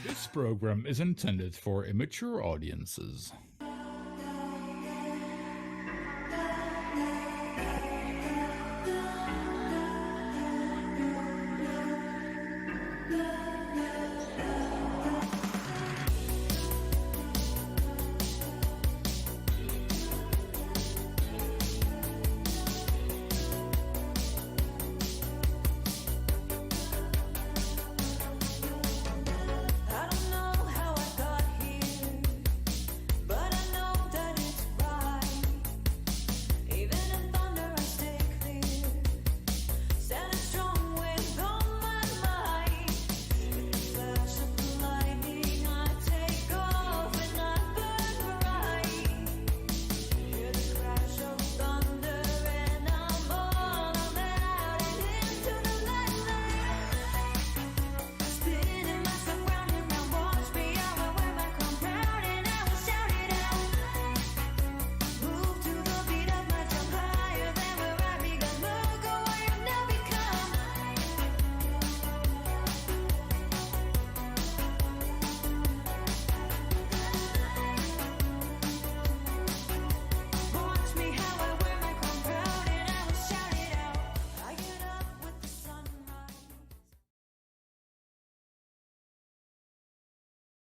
This program is intended for immature audiences.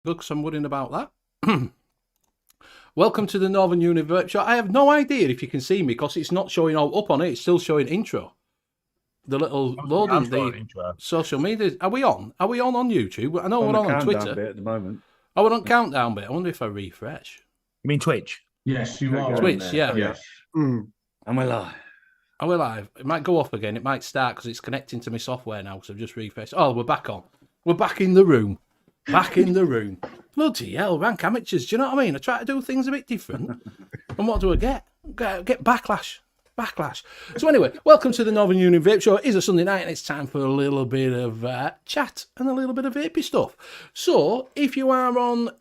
Because I'm worrying about that. Welcome to the Northern Union Vape Show. I have no idea if you can see me because it's not showing all up on it. It's still showing intro. The little loading, the social media. Are we on? Are we on YouTube? I know we're on Twitter bit at the moment. Oh, we're on countdown bit. I wonder if I refresh. You mean Twitch? Yes, you are. Twitch, yeah. Yes. Mm. And we're live. And we're live. It might go off again. It might start because it's connecting to my software now. So I've just refreshed. Oh, we're back on. We're back in the room. Back in the room. Bloody hell, rank amateurs. Do you know what I mean? I try to do things a bit different. And what do I get? Get backlash. Backlash. So anyway, welcome to the Northern Union Vape Show. It is a Sunday night and it's time for a little bit of chat and a little bit of vapey stuff. So if you are on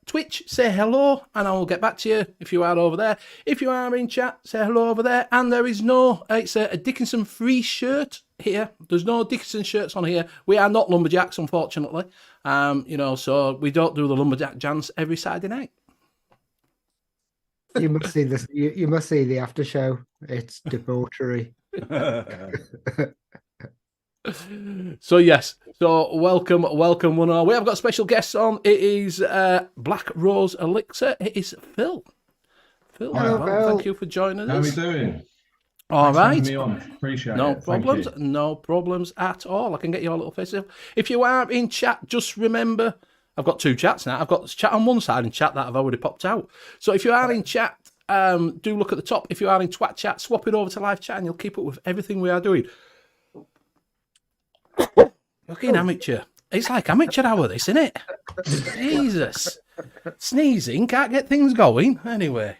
Twitch, say hello and I will get back to you if you are over there. If you are in chat, say hello over there. And there is no, it's a Dickinson free shirt here. There's no Dickinson shirts on here. We are not lumberjacks, unfortunately. So we don't do the lumberjack jams every Saturday night. You must see this. You must see the after show. It's debauchery. So yes. So welcome one all. We have got special guests on. It is Black Rose Elixir. It is Phil. Hello, Phil. Thank you for joining us. How are we doing? All Thanks for right. having me on. Appreciate No it. Thank problems. you. No problems at all. I can get your little face up. If you are in chat, just remember, I've got two chats now. I've got chat on one side and chat that I've already popped out. So if you are in chat, do look at the top. If you are in twat chat, swap it over to live chat and you'll keep up with everything we are doing. Fucking amateur. It's like amateur hour, this, isn't it? Jesus. Sneezing, can't get things going. Anyway.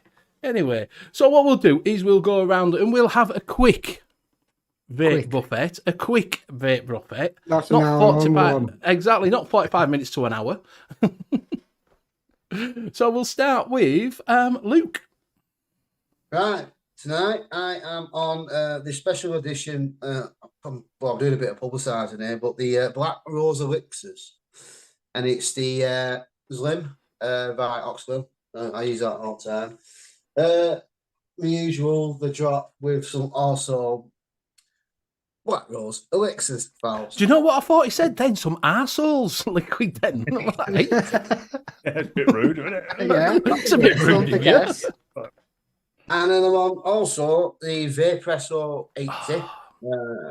So what we'll do is we'll go around and we'll have a quick vape buffet. A quick vape buffet. Not an hour long 45 one. exactly, not 45 minutes to an hour. So we'll start with Luke. Right, tonight I am on the special edition. I'm doing a bit of publicising here, but the Black Rose Elixirs, and it's the Slim by Oxford. I use that all the time. The usual, the drop with some also Black Rose Elixirs valves. Do you know what I thought he said then? Some arseholes liquid then. Right? That's a bit rude, isn't it? Yeah, That's a bit rude something of you. else. And then I'm on also the Vapresso 80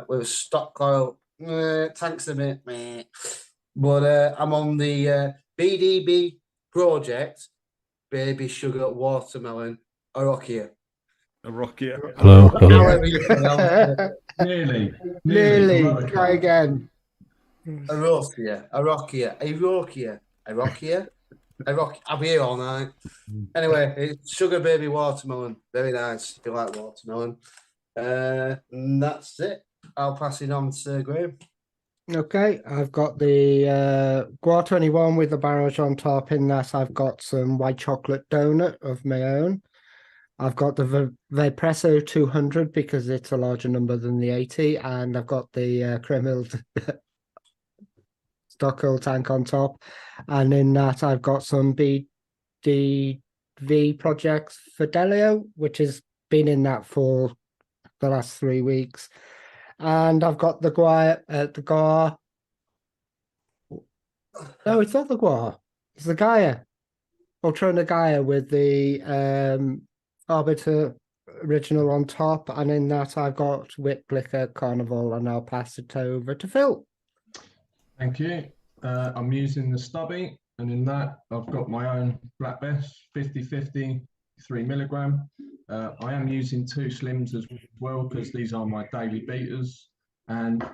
with stock coil. Thanks a bit, mate. But I'm on the BDB Project Baby Sugar Watermelon Arokia. A rockier. Hello. However you pronounce it. Nearly. Nearly. Brother. Try again. Arokia. I'll be here all night. Anyway, it's Sugar Baby Watermelon. Very nice if you like watermelon. And that's it. I'll pass it on to Graham. Okay, I've got the Guar 21 with the barrage on top. In that, I've got some white chocolate donut of my own. I've got the Vapresso 200 because it's a larger number than the 80, and I've got the Kreml Stockholm tank on top. And in that, I've got some BDV projects Fidelio, which has been in that for the last 3 weeks. And I've got the Guar. No, it's not the Guar. It's the Gaia. Ultrona Gaia with the Arbiter original on top. And in that, I've got Whip Blicker Carnival, and I'll pass it over to Phil. Thank you. I'm using the stubby, and in that I've got my own Black Bess 50/50 3 milligram. I am using 2 slims as well because these are my daily beaters. And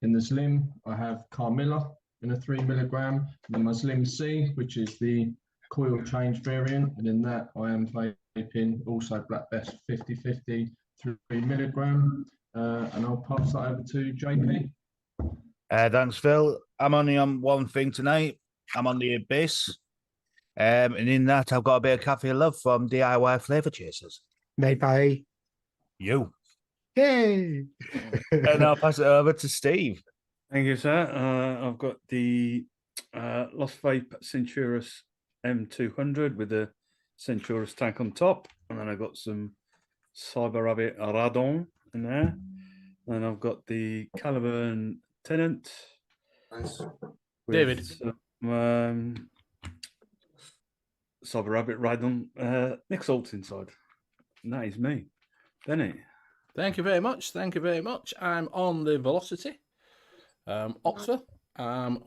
in the slim, I have Carmilla in a 3 milligram, and then my Slim C, which is the coil change variant, and in that I am vaping also Black Bess 50/50 3 milligram. And I'll pass that over to JP. Thanks, Phil. I'm only on one thing tonight. I'm on the Abyss. And in that, I've got a bit of Cafe Love from DIY Flavor Chasers. Made by You. Yay! And I'll pass it over to Steve. Thank you, sir. I've got the Lost Vape Centurus M200 with the Centurus tank on top. And then I've got some Cyber Rabbit Radon in there. And I've got the Caliburn Tenant. Nice. David. Cyber Rabbit Radon. Nick Salt's inside. And that is me. Benny. Thank you very much. I'm on the Velocity Oxford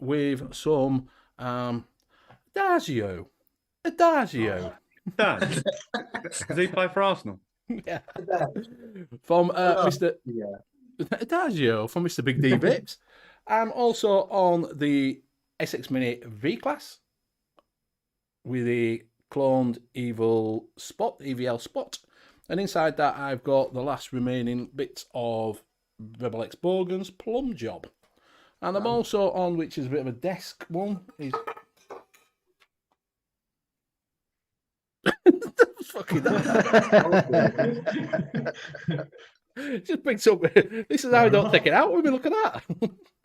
with some Adagio. Dan. Does he play for Arsenal? Yeah. From Mr. Yeah. Adagio from Mr. Big D Vapes. I'm also on the SX Mini V Class with the cloned Evil Spot, EVL Spot. And inside that, I've got the last remaining bits of Rebel X Bogan's Plum Job. And I'm also on, which is a bit of a desk one, is... Fucking just picked up. This is how I don't take it out with me. Look at that.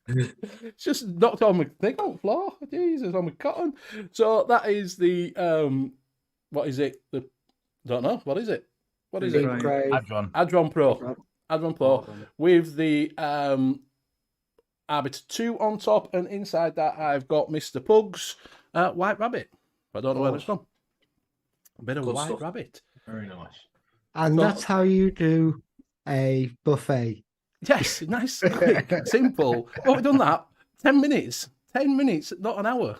It's just knocked on my thing on the floor. Jesus, on my cotton. So that is the what is it? The don't know. What is it? What is it? Adron. Adron Pro. Adron Pro with the Arbiter 2 on top, and inside that I've got Mr. Pug's White Rabbit. I don't know where it's from. A bit of Good White stuff. Rabbit. Very nice. And that's how you do a buffet. Yes, nice, quick, simple. Oh, we've done that. 10 minutes. 10 minutes, not an hour.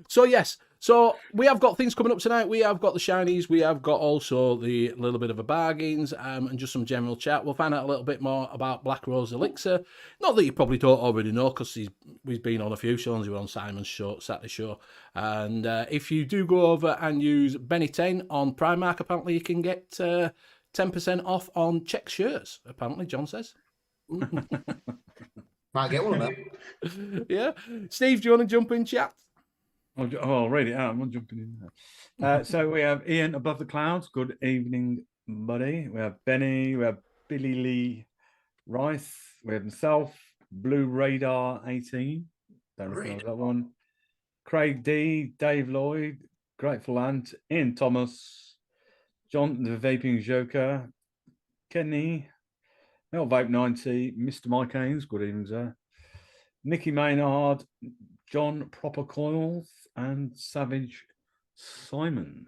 So, yes. So, we have got things coming up tonight. We have got the shinies. We have got also the little bit of a bargains and just some general chat. We'll find out a little bit more about Black Rose Elixir. Not that you probably don't already know, because we've been on a few shows. We were on Simon's show, Saturday show. And if you do go over and use Benny10 on Primark, apparently you can get 10% off on check shirts, apparently, John says. Might get one of them. Yeah. Steve, do you want to jump in chat? I'll read it out. I'm not jumping in there. So we have Ian above the clouds. Good evening, buddy. We have Benny. We have Billy Lee Rice. We have myself, Blue Radar 18. Don't recognize that one. Craig D, Dave Lloyd, Grateful Ant, Ian Thomas, John the Vaping Joker, Kenny, Mel Vape 90, Mr. Mike Haynes. Good evening, sir. Nicky Maynard, John Proper Coils, and Savage Simon.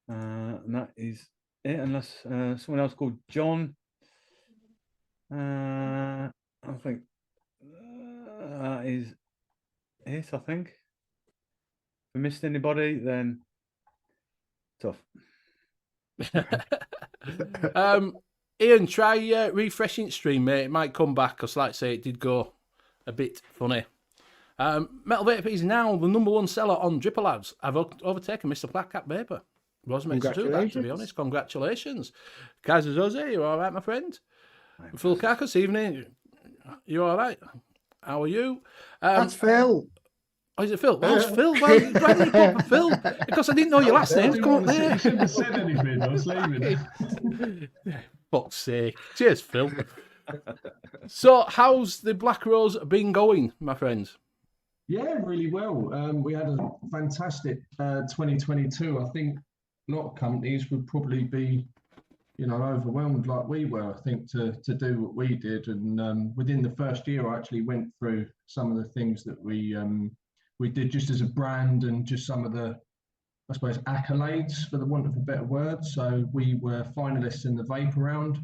And that is it, unless someone else called John. I think that is it, I think. If I missed anybody, then tough. Ian, try refreshing stream, mate. It might come back, because, like I say, it did go a bit funny. Metal Vape is now the #1 seller on Dripper Labs. I've overtaken Mr. Black Cat Vapor. Wasn't meant to do that, to be honest. Congratulations. Kaiser Jose, you all right, my friend? Full Carcass, evening. You all right? How are you? That's Phil. Oh, is it Phil? Where's Phil? Why did you put for Phil? Because I didn't know your last name. Come up there. You shouldn't have said anything. I was leaving. Fuck's sake. Cheers, Phil. So, how's the Black Rose been going, my friends? Yeah, really well. We had a fantastic 2022. I think a lot of companies would probably be, overwhelmed like we were, I think, to do what we did. And within the first year, I actually went through some of the things that we did just as a brand, and just some of the, I suppose, accolades, for the want of a better word. So we were finalists in the Vape Around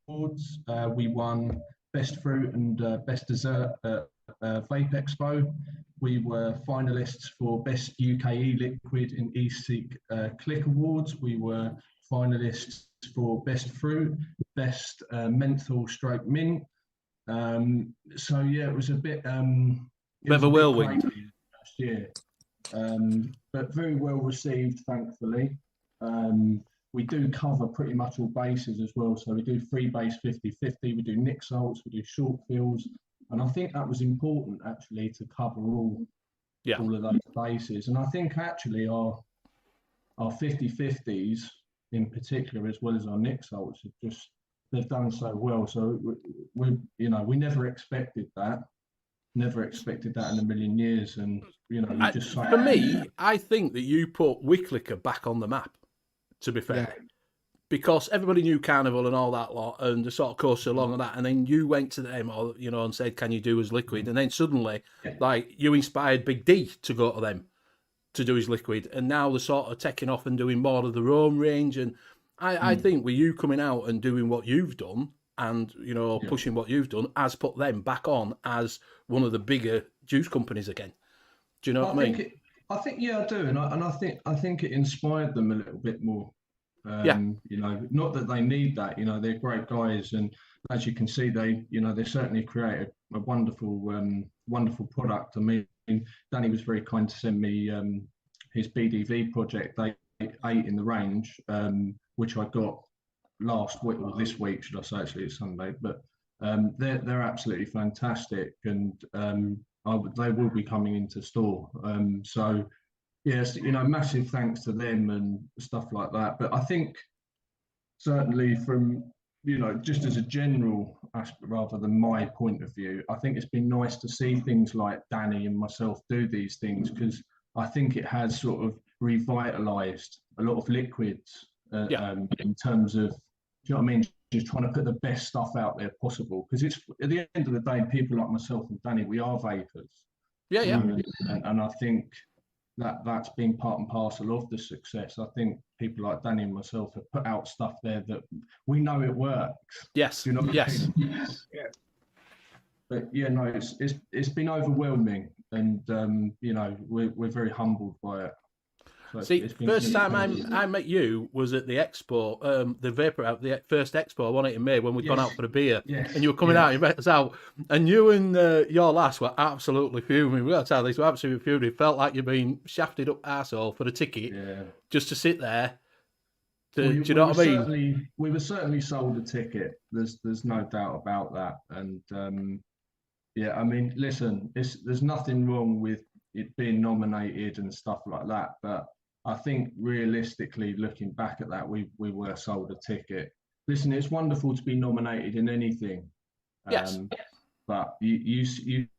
Awards. We won Best Fruit and Best Dessert at Vape Expo. We were finalists for Best UK e-liquid in eSeek Click Awards. We were finalists for Best Fruit, Best Menthol Stroke Mint. So yeah, it was a bit of a whirlwind last year, but very well received, thankfully. We do cover pretty much all bases as well. So we do free base 50/50, we do Nick salts, we do short fills. And I think that was important, actually, to cover all of those bases. And I think actually our 50/50s in particular, as well as our Nick salts, they've done so well. So we never expected that. Never expected that in a million years. And for me, I think that you put Wicklicker back on the map, to be fair. Yeah. Because everybody knew Carnival and all that lot, and the sort of course along that, and then you went to them, and said, "Can you do as liquid?" And then suddenly, you inspired Big D to go to them to do his liquid, and now they're sort of taking off and doing more of their own range. And I think with you coming out and doing what you've done, and pushing what you've done, has put them back on as one of the bigger juice companies again. Do you know what I mean? I think I do, and I think it inspired them a little bit more. Not that they need that, they're great guys, and as you can see, they certainly create a wonderful product. I mean, Danny was very kind to send me his BDV project, Day 8 in the range, which I got last week, or this week, should I say? Actually, it's Sunday, but they're absolutely fantastic, and they will be coming into store. So. Yes, massive thanks to them and stuff like that. But I think certainly from, just as a general aspect, rather than my point of view, I think it's been nice to see things like Danny and myself do these things, because I think it has sort of revitalized a lot of liquids in terms of, do you know what I mean? Just trying to put the best stuff out there possible. Because it's, at the end of the day, people like myself and Danny, we are vapors. Yeah. And I think, that's been part and parcel of the success. I think people like Danny and myself have put out stuff there that we know it works. Yes. Do you know what Yes. I mean? But yeah, no, it's been overwhelming, and you know, we're very humbled by it. So See, it's been first time fantastic. I met you was at the expo, the Vapor Out, the first expo, wasn't it, in May, when we'd gone Yes. out for a beer. Yes, And you were coming yeah. out, you met us out, and you and your lass were absolutely fuming. We got to tell this, were absolutely fuming. It felt like you'd been shafted up arsehole for a ticket Yeah. just to sit there. Do We- you know we what I were mean? We were certainly sold a ticket. There's no doubt about that. And yeah, I mean, listen, there's nothing wrong with it being nominated and stuff like that. But I think realistically, looking back at that, we were sold a ticket. Listen, it's wonderful to be nominated in anything. Yes. But you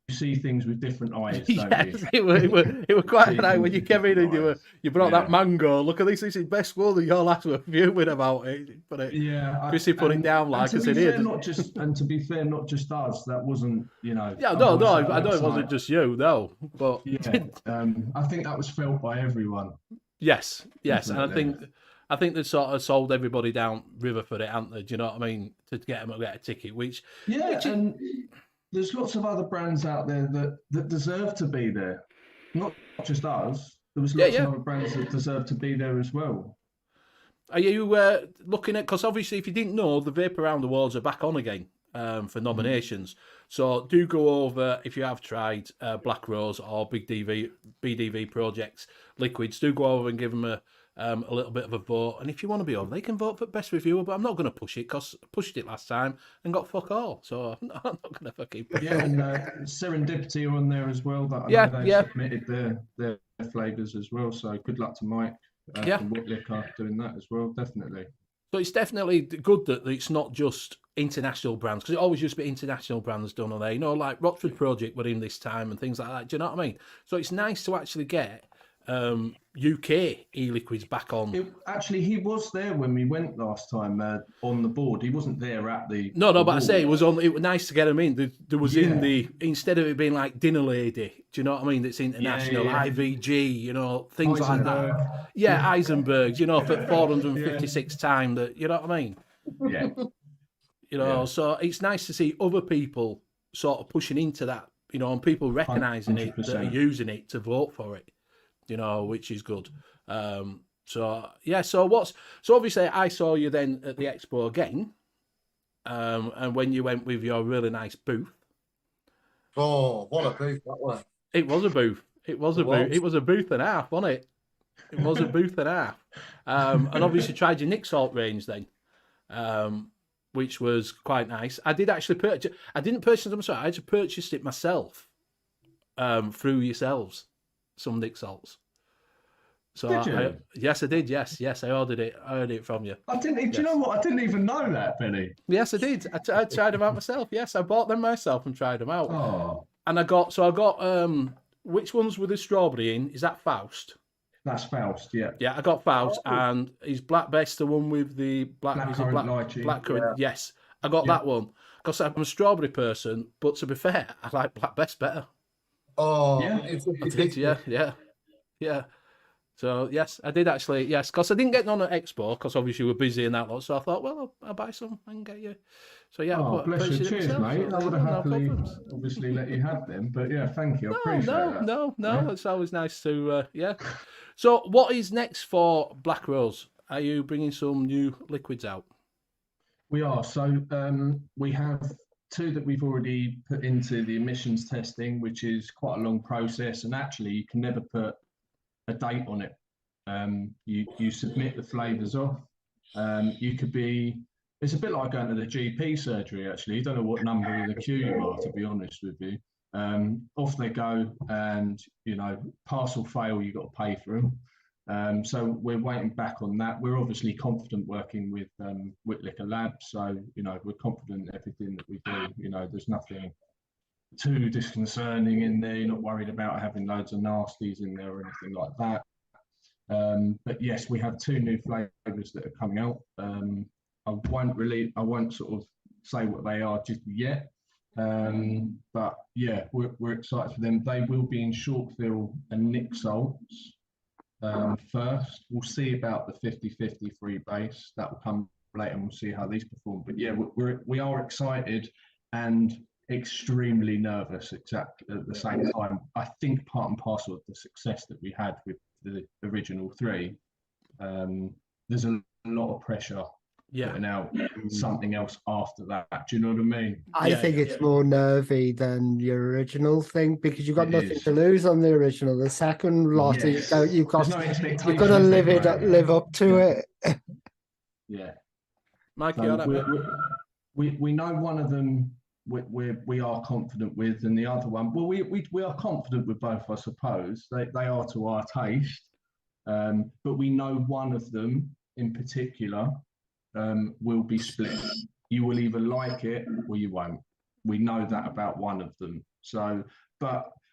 see things with different eyes, don't Yes, you? it were quite See nice when things you with came in and different eyes. you brought that Yeah. mango. Look at this is best one, and your lass were fuming about it. But Yeah, Chrissy put it down like to I be said fair, here. to be fair, not just us. That wasn't, you know. Yeah, I no, watched that I know it wasn't website. just you, no. But Yeah, I think that was felt by everyone. yes, and Definitely. I think they sort of sold everybody down river for it, haven't they? Do you know what I mean? To get them to get a ticket, which Yeah, is- and there's lots of other brands out there that deserve to be there, not just us. There was lots Yeah. of other brands that deserve to be there as well. Are you looking at? Because obviously, if you didn't know, the Vapor Round Awards are back on again for nominations. So do go over if you have tried Black Rose or BDV Projects Liquids. Do go over and give them a little bit of a vote. And if you want to be over, they can vote for best reviewer. But I'm not going to push it because I pushed it last time and got fuck all. So I'm not going to fucking push Yeah, it. and Serendipity are on there as well. That I Yeah, know they've yeah. submitted their flavours as well. So good luck to Mike Yeah. from Whitlicker doing that as well. Definitely. So it's definitely good that it's not just international brands, because it always used to be international brands done on there. You know, like Rockford Project were in this time and things like that. Do you know what I mean? So it's nice to actually get UK e-liquids back on. Actually, he was there when we went last time on the board. He wasn't there at the. No, the but I say it board. was on. It was nice to get them in. There was in Yeah. the, instead of it being like Dinner Lady. Do you know what I mean? That's international, yeah. IVG. You know, things like that. Heisenberg. Yeah, Eisenberg. You know, for 456 time. That, you know what I mean? Yeah. You know, Yeah. so it's nice to see other people sort of pushing into that. You know, and people recognising it, that are 100%. using it to vote for it. You know, which is good. So yeah, so obviously I saw you then at the expo again, and when you went with your really nice booth. Oh, what a booth that was. It was a booth. It was a booth. It was a booth and a half, wasn't it? It was a booth and a half. And obviously tried your Nick Salt range then, which was quite nice. I did actually purchase. I didn't purchase them. Sorry, I actually purchased it myself through yourselves. Some Nick Salts. So Did you? Yes, I did. Yes, I ordered it. I ordered it from you. I didn't. Do you know what? I didn't even know that, Benny. Yes, I did. I tried them out myself. Yes, I bought them myself and tried them out. Oh, And I got which ones with the strawberry in? Is that Faust? that's Faust. Yeah. Yeah, I got Faust, and is Black Best the one with the black is it Blackcurrant lychee. blackcurrant? Yes, I got Yeah. that one because I'm a strawberry person. But to be fair, I like Black Best better. Oh, Yeah. it's I did, yeah. So yes, I did actually. Yes, because I didn't get none at Expo because obviously we're busy and that lot. So I thought, well, I'll buy some and get you. So yeah, Oh, I bless you. purchased it Cheers, myself, mate. so I would have no happily, problems. obviously, let you have them. But yeah, thank you. I appreciate that. No. Yeah. It's always nice to, yeah. So, what is next for Black Rose? Are you bringing some new liquids out? We are. So we have 2 that we've already put into the emissions testing, which is quite a long process. And actually, you can never put a date on it. You submit the flavours off. You could be. It's a bit like going to the GP surgery. Actually, you don't know what number in the queue you are. To be honest with you, off they go, and pass or fail, you got to pay for them. So we're waiting back on that. We're obviously confident working with Whitlicker Labs, so we're confident in everything that we do. There's nothing too disconcerting in there. You're not worried about having loads of nasties in there or anything like that. But yes, we have 2 new flavours that are coming out. I won't sort of say what they are just yet, But yeah, we're excited for them. They will be in Shortville and Nick Salts first. We'll see about the 50/50 free base. That will come later, and we'll see how these perform. But yeah, we are excited and extremely nervous exactly at the same time. I think part and parcel of the success that we had with the original three, there's a lot of pressure putting out something else after that. Do you know what I mean? I think it's more nervy than your original thing because you've got nothing to lose on the original. The second lot, Yes. you've got There's no expectation, you've got to live up to it. Yeah. Mike, So we know one of them we are confident with, and the other one, well, we are confident with both, I suppose. They are to our taste, but we know one of them in particular will be split. You will either like it or you won't. We know that about one of them. So,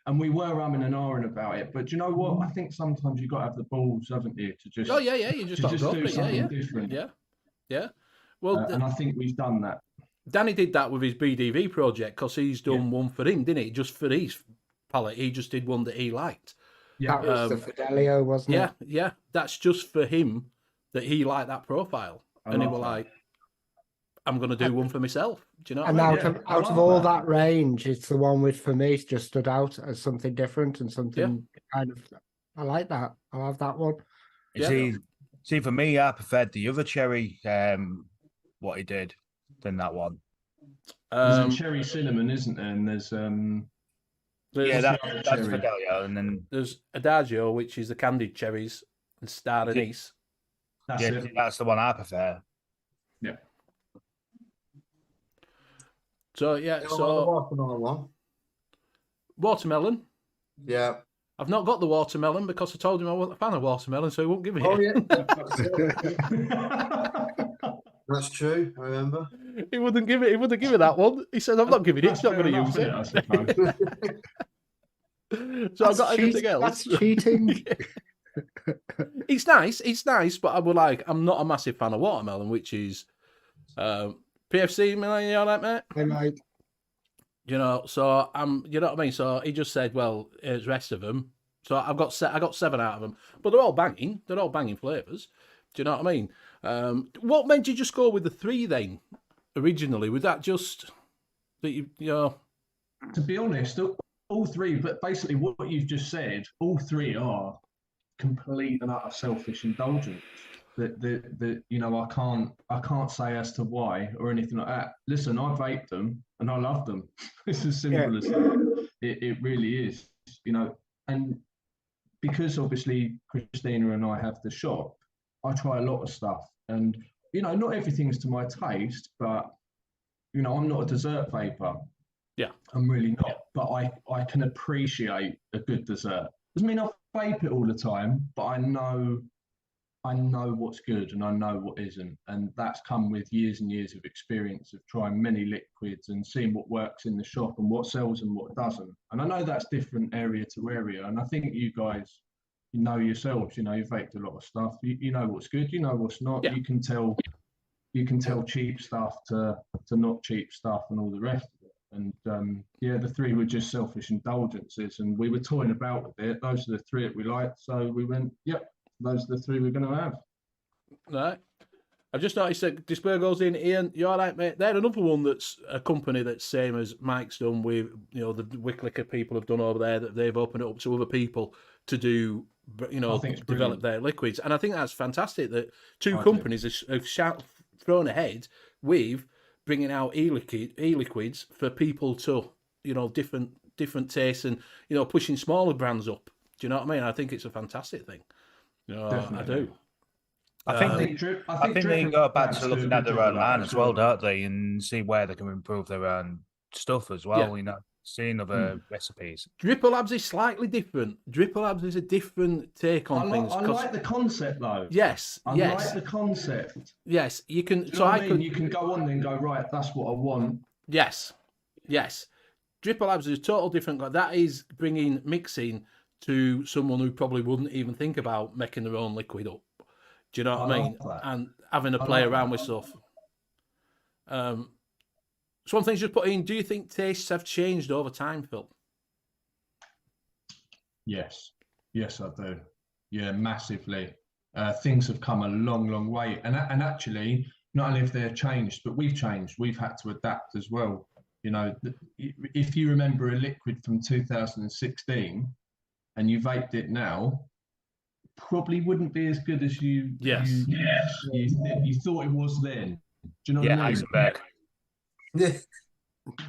and we were umming and ahhing about it, but do you know what? I think sometimes you've got to have the balls, haven't you, to just you just got to go do for it. something different. Yeah. Well, And I think we've done that. Danny did that with his BDV project because he's done one for him, didn't he? Just for his palette, he just did one that he liked. That was the Fidelio, wasn't it? Yeah. That's just for him that he liked that profile, and he was like, "I'm going to do one for myself." Do you know? And out of all that range, it's the one which for me just stood out as something different and something kind of. I like that. I'll have that one. See, for me, I preferred the other cherry. What he did than that one. There's a cherry cinnamon, isn't there? And there's that's Fidelio, and then there's Adagio, which is the candied cherries, and Star Anise. That's the one I prefer. Yeah. So watermelon. Yeah. I've not got the watermelon because I told him I wasn't a fan of watermelon, so he won't give me it. That's true. I remember. He wouldn't give it. He wouldn't give it that one. He said, "I'm not giving it. It's not going to use it." I suppose. So I've got anything else. That's cheating. It's nice, but I would I'm not a massive fan of watermelon, which is PFC. You all right, mate? I might. You know, so you know what I mean. So he just said, "Well, here's the rest of them." So I got 7 out of them, but they're all banging. They're all banging flavors. Do you know what I mean? What made you just go with the 3 then? Originally, was that just that you know? To be honest, all 3, but basically what you've just said, all 3 are complete and utter selfish indulgence. That you know, I can't say as to why or anything like that. Listen, I vape them and I love them. It's as simple as that. It really is, you know. And because obviously Christina and I have the shop, I try a lot of stuff, and you know, not everything's to my taste, but you know, I'm not a dessert vapor. Yeah, I'm really not. But I can appreciate a good dessert. Doesn't mean I vape it all the time, but I know what's good and I know what isn't, and that's come with years and years of experience of trying many liquids and seeing what works in the shop and what sells and what doesn't. And I know that's different area to area, and I think you guys, you know yourselves, you know, you've vaped a lot of stuff. You know what's good, you know what's not. Yeah. You can tell cheap stuff to not cheap stuff and all the rest of it. And the 3 were just selfish indulgences, and we were toying about with it. Those are the 3 that we liked, so we went, yep, those are the 3 we're going to have. Right. I've just noticed that display goes in. Ian, you all right, mate? They're another one that's a company that's same as Mike's done with, you know, the Wicklicker people have done over there, that they've opened it up to other people to do, you know, develop their liquids. And I think that's fantastic that 2 companies have thrown ahead with bringing out e-liquids for people to, you know, different tastes and, you know, pushing smaller brands up. Do you know what I mean? I think it's a fantastic thing. You know, I do. I think they go back to looking at their own line as well, don't they, and see where they can improve their own stuff as well. Yeah. You know, seeing other recipes. Dripper Labs is slightly different. Dripper Labs is a different take on things. I like the concept though. Yes, I like the concept. Yes, you can. You know you can go on and go, right, that's what I want. Yes. Dripper Labs is a total different. That is bringing mixing to someone who probably wouldn't even think about making their own liquid up. Do you know what I mean? And having to play around with stuff. So one thing just put in, do you think tastes have changed over time, Phil? Yes, yes, I do. Yeah, massively. Things have come a long, long way, and actually, not only have they changed, but we've changed. We've had to adapt as well. You know, if you remember a liquid from 2016 and you vaped it now, probably wouldn't be as good as you thought it was then. Do you know what I mean? Heisenberg. Yeah.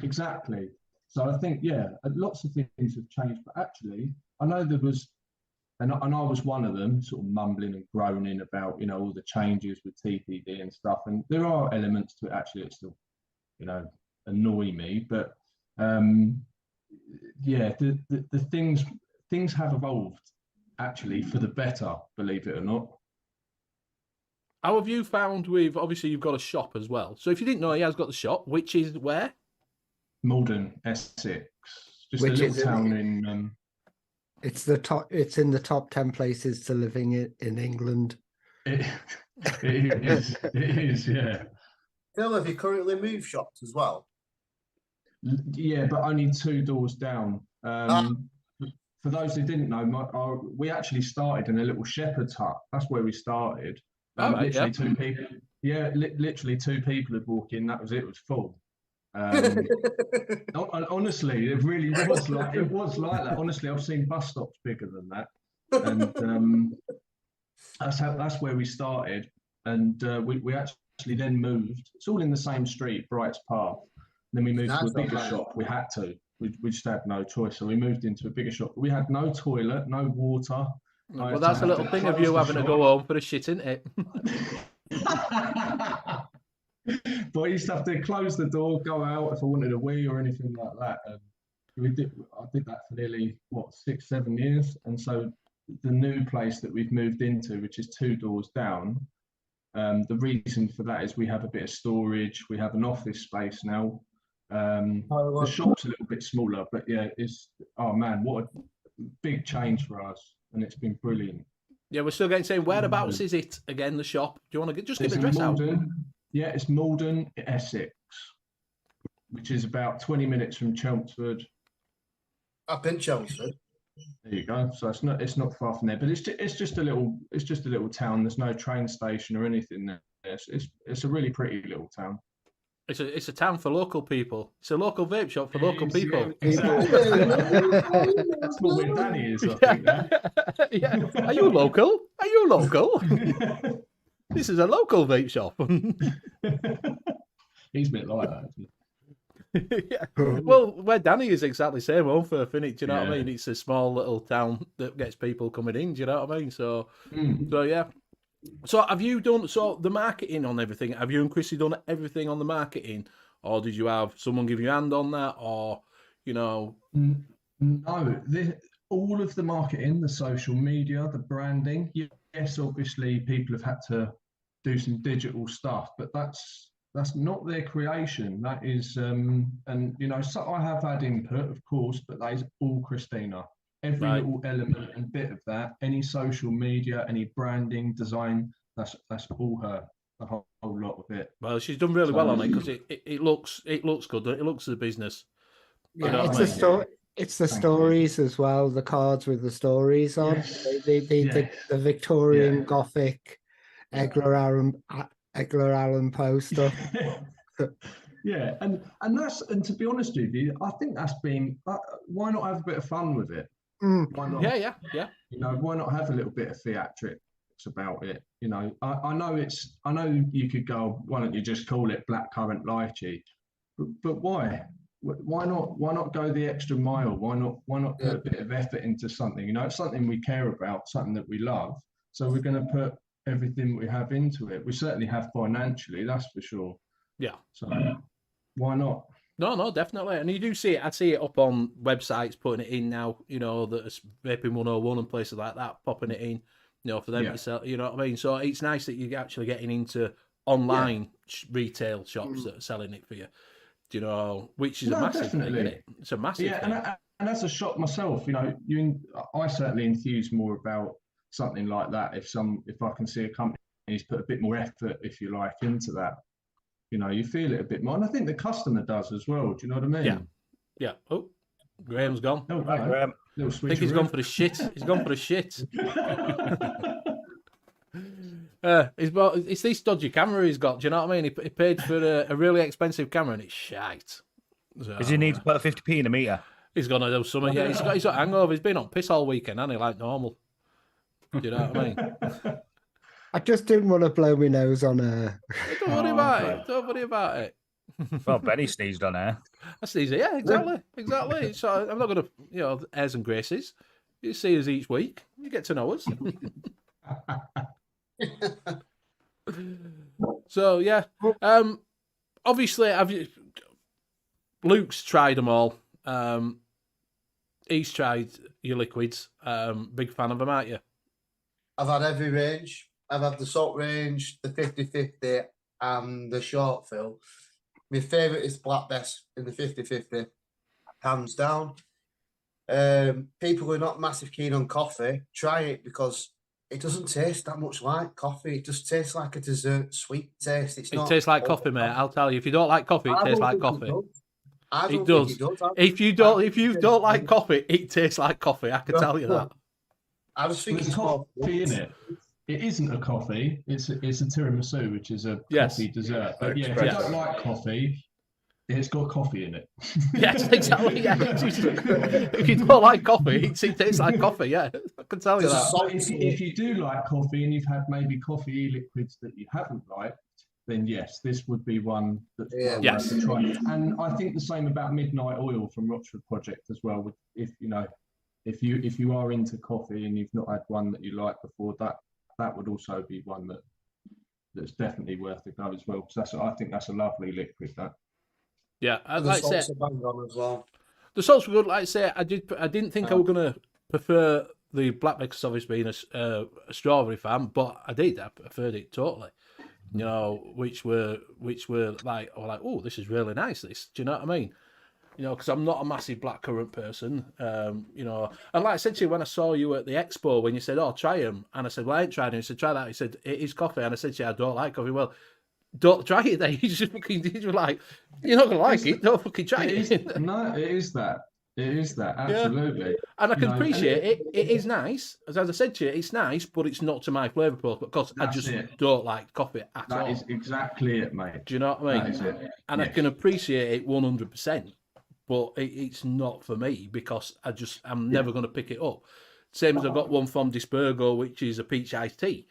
Exactly. So I think, lots of things have changed, but actually, I know there was, and I was one of them, sort of mumbling and groaning about, all the changes with TPD and stuff. And there are elements to it actually that still, annoy me. But the things have evolved actually for the better, believe it or not. How have you found with, obviously you've got a shop as well. So if you didn't know, he has got the shop, which is where? Malden, Essex, just Which a is little town in. It's the top. It's in the top 10 places to living in England. It is. It is. Yeah. Phil, have you currently moved shops as well? Yeah, but only 2 doors down. For those who didn't know, we actually started in a little shepherd's hut. That's where we started. Literally 2 people. Yeah, literally 2 people would walk in. That was it. It was full. Honestly, it really was like that. Honestly, I've seen bus stops bigger than that, and that's where we started. And we actually then moved. It's all in the same street, Brights Path. Then we moved to a bigger shop. We had to. We just had no choice, so we moved into a bigger shop. We had no toilet, no water. Well, that's a little thing of you having to go home for a shit, isn't it? But I used to have to close the door, go out if I wanted a wee or anything like that. I did that for nearly 6, 7 years, and so the new place that we've moved into, which is 2 doors down, the reason for that is we have a bit of storage. We have an office space now. The shop's a little bit smaller, but yeah, what a big change for us, and it's been brilliant. Yeah, we're still getting saying whereabouts is it again? The shop. Do you want to just give the address out? Yeah, it's Malden, Essex, which is about 20 minutes from Chelmsford. Up in Chelmsford. There you go. So it's not far from there, but it's just a little town. There's no train station or anything there. It's a really pretty little town. It's a town for local people. It's a local vape shop for local people. Yeah, exactly. That's not where Danny is, I think. Yeah. Are you local? Are you local? This is a local vape shop. He's a bit like that, isn't he? Yeah. Well, where Danny is exactly the same. Over Finnick, do you know what I mean? It's a small little town that gets people coming in. Do you know what I mean? So yeah. So have you done the marketing on everything? Have you and Chrissy done everything on the marketing, or did you have someone give you a hand on that, or No, all of the marketing, the social media, the branding. Yes, obviously people have had to do some digital stuff, but that's not their creation. That is, so I have had input, of course, but that is all Christina. Every little element and bit of that, any social media, any branding, design, that's all her. The whole lot of it. Well, she's done really well on it because it looks good. It looks as a business. Yeah, it's the stories as well. The cards with the stories on the Victorian Gothic Egler Allen Poe stuff. Yeah, and to be honest with you, I think that's been. Why not have a bit of fun with it? Why not? Yeah. Why not have a little bit of theatrics about it? I know you could go, why don't you just call it blackcurrant lychee? But why? Why not go the extra mile? Why not put a bit of effort into something? It's something we care about, something that we love. So we're going to put everything we have into it. We certainly have financially, that's for sure. Yeah. So why not? No, definitely. And you do see it. I see it up on websites putting it in now, that Vaping 101 and places like that, popping it in, for them to sell, you know what I mean? So it's nice that you're actually getting into online retail shops that are selling it for you, which is a massive thing, isn't it? It's a massive thing. And as a shop myself, I certainly enthuse more about something like that if I can see a company's put a bit more effort, if you like, into that. You know, you feel it a bit more, and I think the customer does as well. Do you know what I mean? Yeah. Yeah. Oh, Graham's gone. Oh, Hi, hello. Graham. Little I think he's switcheroo. gone for the shit. He's gone for the shit. It's this dodgy camera he's got. Do you know what I mean? He paid for a really expensive camera and it's shite. So, Does he need to put a 50p in a meter? he's gonna do something. Yeah, he's got hangover. He's been on piss all weekend, hasn't he? Like normal. Do you know what I mean? I just didn't want to blow my nose on her. Don't worry about it. Don't worry about it. Well, Benny sneezed on air. I sneeze it. Yeah, exactly. So I'm not gonna, airs and graces. You see us each week. You get to know us. So yeah. Obviously, Luke's tried them all. He's tried your liquids. Big fan of them, aren't you? I've had every range. I've had the salt range, the 50-50 and the short fill. My favourite is Black Bess in the 50-50, hands down. People who are not massive keen on coffee, try it because it doesn't taste that much like coffee. It just tastes like a dessert, sweet taste. It tastes like coffee, mate. I'll tell you. If you don't like coffee, it tastes like coffee. It does. If you don't like coffee, it tastes like coffee. I can tell you that. I just think There's it's coffee in it. It isn't a coffee. It's a tiramisu, which is a coffee dessert. But yeah, if you don't like coffee, it's got coffee in it. Yes, exactly. Yeah. If you don't like coffee, it tastes like coffee. Yeah, I can tell you that. If you do like coffee and you've had maybe coffee liquids that you haven't liked, then yes, this would be one that's well worth a try. And I think the same about Midnight Oil from Rochford Project as well. If you are into coffee and you've not had one that you liked before, that would also be one that's definitely worth a go as well. Because I think that's a lovely liquid. That. Yeah, And the salts are bang on as well. The salts were good. Like I say, I didn't think I was gonna prefer the black mix, obviously being a strawberry fan, but I did. I preferred it totally. You know, which were like, oh, this is really nice. This, do you know what I mean? You know, because I'm not a massive blackcurrant person. You know, and like I said to you when I saw you at the expo, when you said, "Oh, try them," and I said, "Well, I ain't tried them." He said, "Try that." He said, "It is coffee," and I said to you, "I don't like coffee." Well, don't try it then. You just fucking were like, "You're not gonna like it. Don't fucking try it." No, it is that. It is that, absolutely. Yeah. And I can appreciate it. It is nice. As I said to you, it's nice, but it's not to my flavour profile because I just don't like coffee at all. That is exactly it, mate. Do you know what I mean? That is it. And I can appreciate it 100%, but it's not for me because I'm never going to pick it up. Same as I've got one from Dispergo, which is a peach iced tea,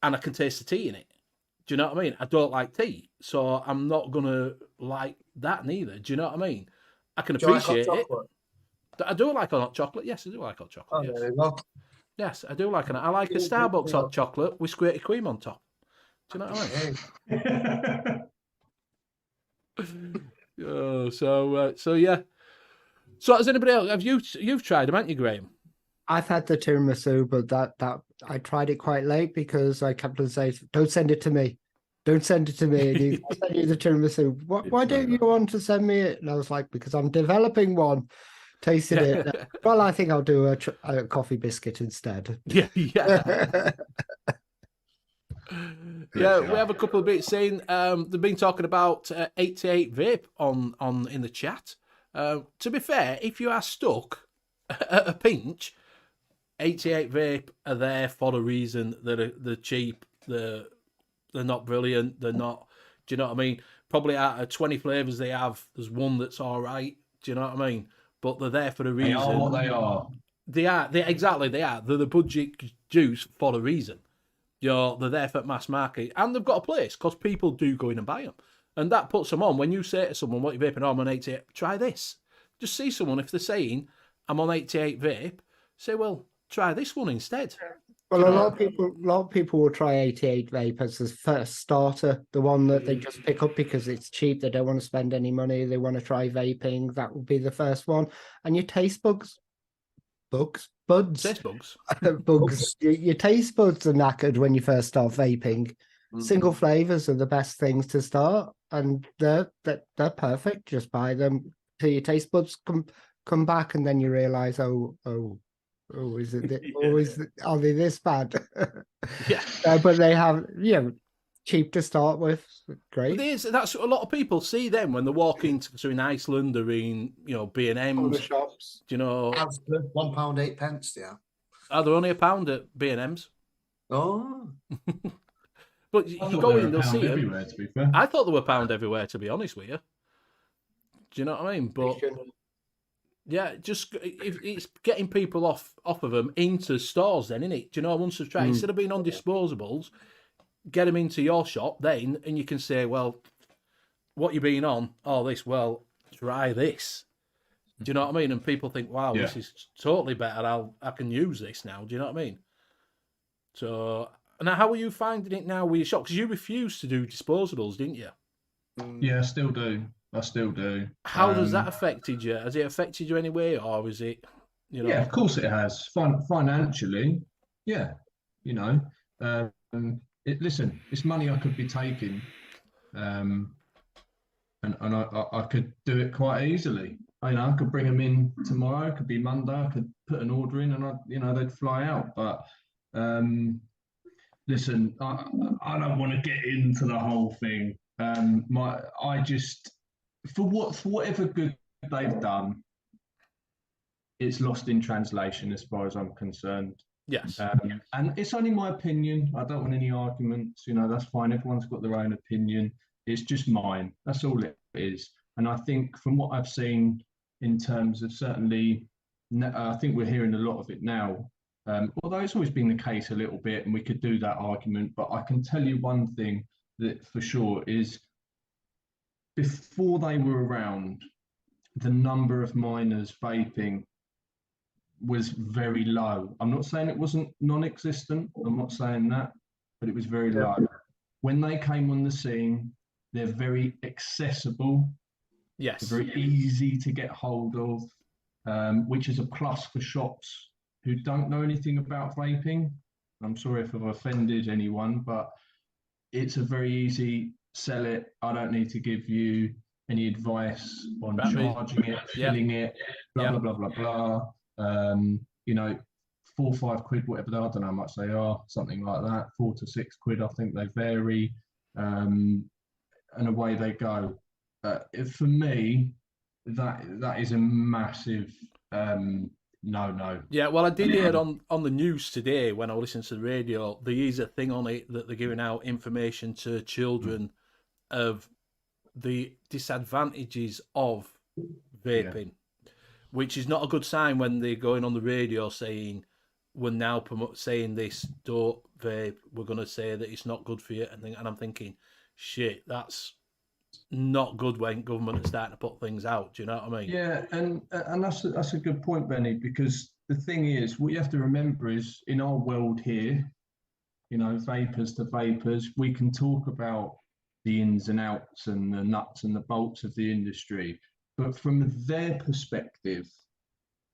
and I can taste the tea in it. Do you know what I mean? I don't like tea, so I'm not going to like that neither. Do you know what I mean? I can appreciate it. I do like hot chocolate. Yes, I do like hot chocolate. Oh, there you go. Yes, I do like it. I like a Starbucks hot chocolate with squirty cream on top. Do you know what I mean? So yeah. So has anybody else? You've tried them, haven't you, Graham? I've had the tiramisu, but that I tried it quite late because I kept on saying, "Don't send it to me. Don't send it to me." And you send you the tiramisu. Why don't you want to send me it? And I was like, because I'm developing one. Tasted it. Well, I think I'll do a coffee biscuit instead. Yeah. Yeah, we have a couple of bits saying they've been talking about 88 vape on in the chat. To be fair, if you are stuck at a pinch, 88 vape are there for a reason. They're cheap. They're not brilliant. They're not. Do you know what I mean? Probably out of 20 flavors they have, there's one that's all right. Do you know what I mean? But they're there for a reason. They are what they are. They are. They are. They're the budget juice for a reason. They're there for mass market, and they've got a place because people do go in and buy them, and that puts them on. When you say to someone, "What are you vaping? Oh, I'm on 88." Try this. Just see someone if they're saying, "I'm on 88 vape." Say, "Well, try this one instead." Well, a lot of people will try 88 vape as the first starter, the one that they just pick up because it's cheap. They don't want to spend any money. They want to try vaping. That will be the first one. And your taste buds. Taste bugs. Bugs. Your taste buds are knackered when you first start vaping. Single flavors are the best things to start, and they're perfect. Just buy them till your taste buds come back, and then you realize, oh, is it? Are they this bad? Yeah. But they have, cheap to start with. But Great. that's a lot of people see them when they walk into, so in Iceland or in, you know, B and All the M's. shops. Do you know? Asda, £1.08, yeah. Are they only £1 at B and M's? Oh, But I you thought go they in, were they'll pound see them. everywhere, to be fair. I thought they were £1 everywhere, to be honest with you. Do you know what I mean? But yeah, just if it's getting people off of them into stores, then, isn't it? Do you know? Once they've tried, instead of being on disposables, get them into your shop then, and you can say, well, what you been on? Oh, this. Well, try this. Do you know what I mean? And people think, wow, Yeah. this is totally better. I can use this now. Do you know what I mean? So, now how are you finding it now with your shop? Because you refused to do disposables, didn't you? Yeah, I still do. I still do. How does that affected you? Has it affected you anyway, or is it, you know? Yeah, of course it has. Financially, yeah. You know, listen, it's money I could be taking, and I could do it quite easily. I could bring them in tomorrow. It could be Monday. I could put an order in, and they'd fly out. But listen, I don't want to get into the whole thing. For whatever good they've done, it's lost in translation as far as I'm concerned. Yes. And it's only my opinion. I don't want any arguments. That's fine. Everyone's got their own opinion. It's just mine. That's all it is. And I think from what I've seen in terms of certainly, I think we're hearing a lot of it now. Although it's always been the case a little bit, and we could do that argument. But I can tell you one thing that for sure is, before they were around, the number of minors vaping was very low. I'm not saying it wasn't non-existent. I'm not saying that, but it was very low. When they came on the scene, they're very accessible. Yes. They're very easy to get hold of, which is a plus for shops who don't know anything about vaping. I'm sorry if I've offended anyone, but it's a very easy sell it. I don't need to give you any advice on charging it, filling it, blah, blah, blah, blah, blah. 4 or 5 quid, whatever, I don't know how much they are, something like that, 4 to 6 quid, I think they vary, and away they go. For me, that is a massive no. Yeah, well, I did hear on the news today when I listened to the radio, there is a thing on it that they're giving out information to children of the disadvantages of vaping, which is not a good sign when they're going on the radio saying, we're now saying this, don't vape, we're going to say that it's not good for you. And I'm thinking, shit, that's not good when government is starting to put things out. Do you know what I mean? Yeah, and that's a good point, Benny, because the thing is, what you have to remember is, in our world here, vapors to vapors, we can talk about the ins and outs and the nuts and the bolts of the industry, but from their perspective,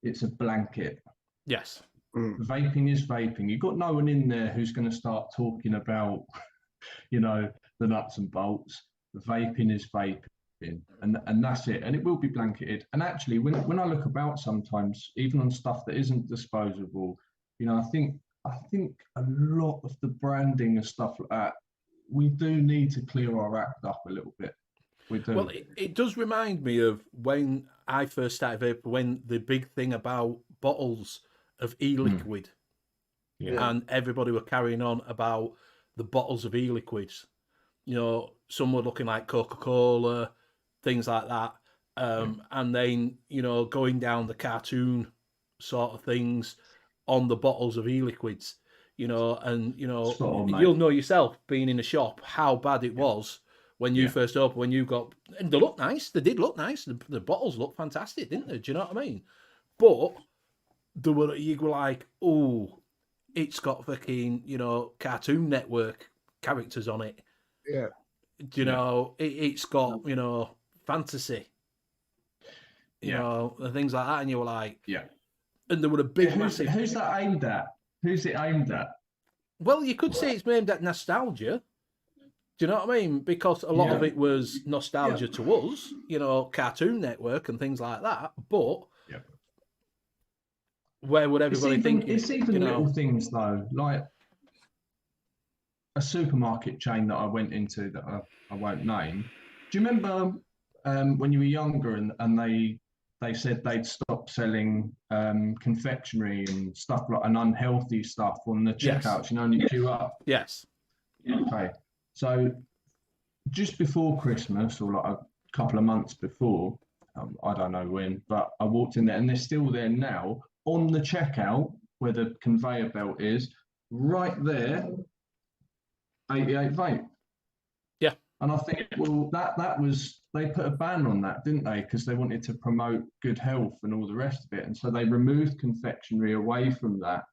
it's a blanket. Yes. Vaping is vaping. You've got no one in there who's going to start talking about, the nuts and bolts. Vaping is vaping, and that's it. And it will be blanketed. And actually, when I look about sometimes, even on stuff that isn't disposable, I think a lot of the branding and stuff like that, we do need to clear our act up a little bit. We do. Well, it does remind me of when I first started vaping, when the big thing about bottles of e-liquid, and everybody were carrying on about the bottles of e-liquids. Some were looking like Coca-Cola, things like that. And then, going down the cartoon sort of things on the bottles of e-liquids, and, you'll know yourself being in a shop how bad it was when you first opened, when you got, and they look nice. They did look nice. The bottles look fantastic, didn't they? Do you know what I mean? But you were like, oh, it's got fucking, Cartoon Network characters on it. Yeah. It's got, fantasy, and things like that. And you were like, and there were a big, massive. Who's that aimed at? Who's it aimed at? Well, you could say it's aimed at nostalgia. Do you know what I mean? Because a lot of it was nostalgia to us, Cartoon Network and things like that. But where would everybody think? It's even little things though, like a supermarket chain that I went into that I won't name. Do you remember when you were younger and they said they'd stop selling confectionery and stuff like and unhealthy stuff on the Yes. checkouts? You know, and you queue up. Yes. Okay, so just before Christmas, or like a couple of months before, I don't know when, but I walked in there and they're still there now on the checkout where the conveyor belt is, right there, 88 vape. Yeah. And I think, well, that was, they put a ban on that, didn't they? Because they wanted to promote good health and all the rest of it. And so they removed confectionery away from that,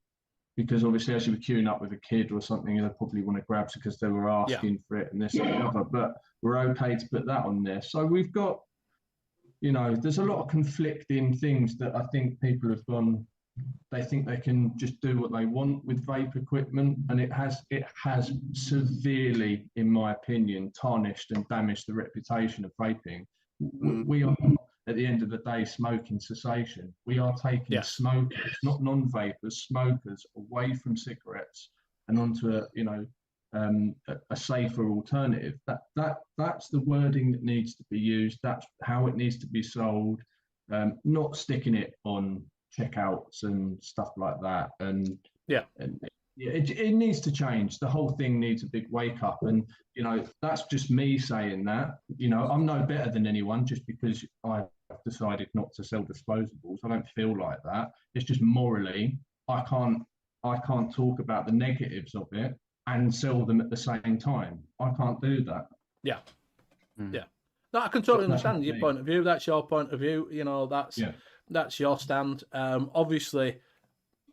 because obviously as you were queuing up with a kid or something, they probably want to grab it because they were asking for it and this and the other. But we're okay to put that on there. So we've got, you know, there's a lot of conflicting things that I think people have gone, they think they can just do what they want with vape equipment, and it has severely, in my opinion, tarnished and damaged the reputation of vaping. We are, at the end of the day, smoking cessation. We are taking smokers, not non-vapers, smokers, away from cigarettes and onto a safer alternative. That's the wording that needs to be used. That's how it needs to be sold. Not sticking it on checkouts and stuff like that. And it needs to change. The whole thing needs a big wake up. And you know, that's just me saying that. You know, I'm no better than anyone just because I've decided not to sell disposables. I don't feel like that. It's just morally, I can't talk about the negatives of it and sell them at the same time. I can't do that. Yeah. Yeah. No, I can totally understand your point of view. That's your point of view. You know, that's your stand. Obviously,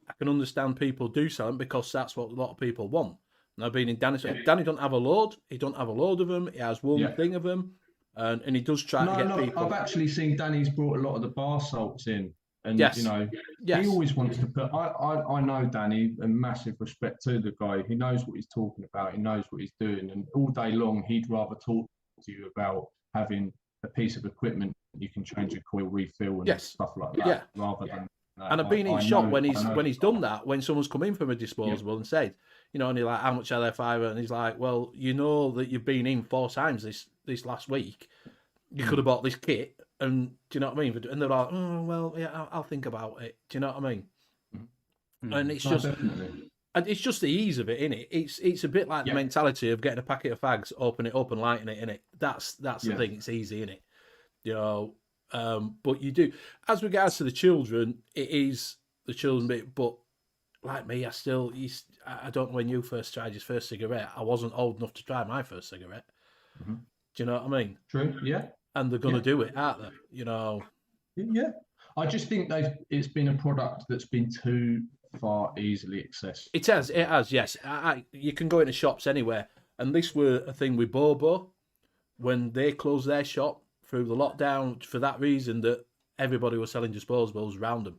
I can understand people do sell them because that's what a lot of people want. And I've been in Danny's. Danny don't have a load. He don't have a load of them. He has one thing of them, and he does try to get people. I've actually seen Danny's brought a lot of the bar salts in, and you know, he always wants to put. I know Danny, and massive respect to the guy. He knows what he's talking about. He knows what he's doing, and all day long he'd rather talk to you about having a piece of equipment you can change a coil, refill, and stuff like that, rather than. And I've been in shock when he's done that, when someone's come in from a disposable and said, you know, and you're like, how much are they five? And he's like, well, you know that you've been in 4 times this last week. You could have bought this kit, and do you know what I mean? And they're like, oh well, yeah, I'll think about it. Do you know what I mean? And it's it's just the ease of it, innit? It's a bit like the mentality of getting a packet of fags, open it up and lighting it, innit? That's the thing. It's easy, innit? You know. But you do, as regards to the children, it is the children bit. But like me, I don't know when you first tried your first cigarette. I wasn't old enough to try my first cigarette. Do you know what I mean? True. Yeah. And they're gonna do it, aren't they? You know. Yeah. I just think it's been a product that's been too far easily accessed. It has. Yes. You can go into shops anywhere, and this were a thing with Bobo when they closed their shop through the lockdown for that reason, that everybody was selling disposables around them.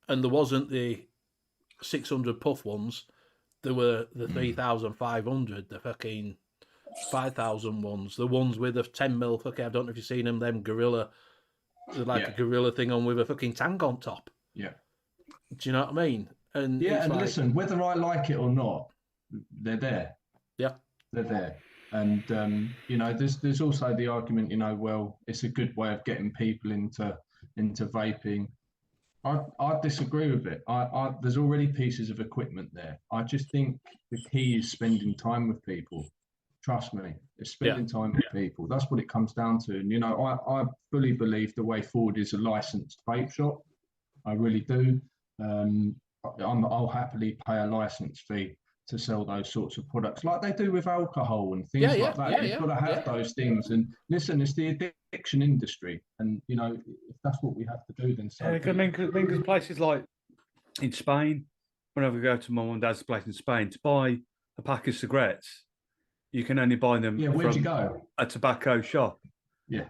And there wasn't the 600 puff ones. There were the 3,500, the fucking 5,000 ones, the ones with a 10mm fucking, I don't know if you've seen them gorilla, a gorilla thing on with a fucking tank on top. Yeah. Do you know what I mean? And listen, whether I like it or not, they're there. Yeah. They're there. And you know, there's also the argument, you know, well, it's a good way of getting people into vaping. I disagree with it. There's already pieces of equipment there. I just think the key is spending time with people. Trust me, it's spending time with people. That's what it comes down to. And you know, I fully believe the way forward is a licensed vape shop. I really do. I'll happily pay a license fee to sell those sorts of products, like they do with alcohol and things like that. You've got to have those things. And listen, it's the addiction industry, and you know, if that's what we have to do, then so. I mean, because places like in Spain, whenever we go to my mum and dad's place in Spain to buy a pack of cigarettes, you can only buy them where'd you go? A tobacco shop. Yeah.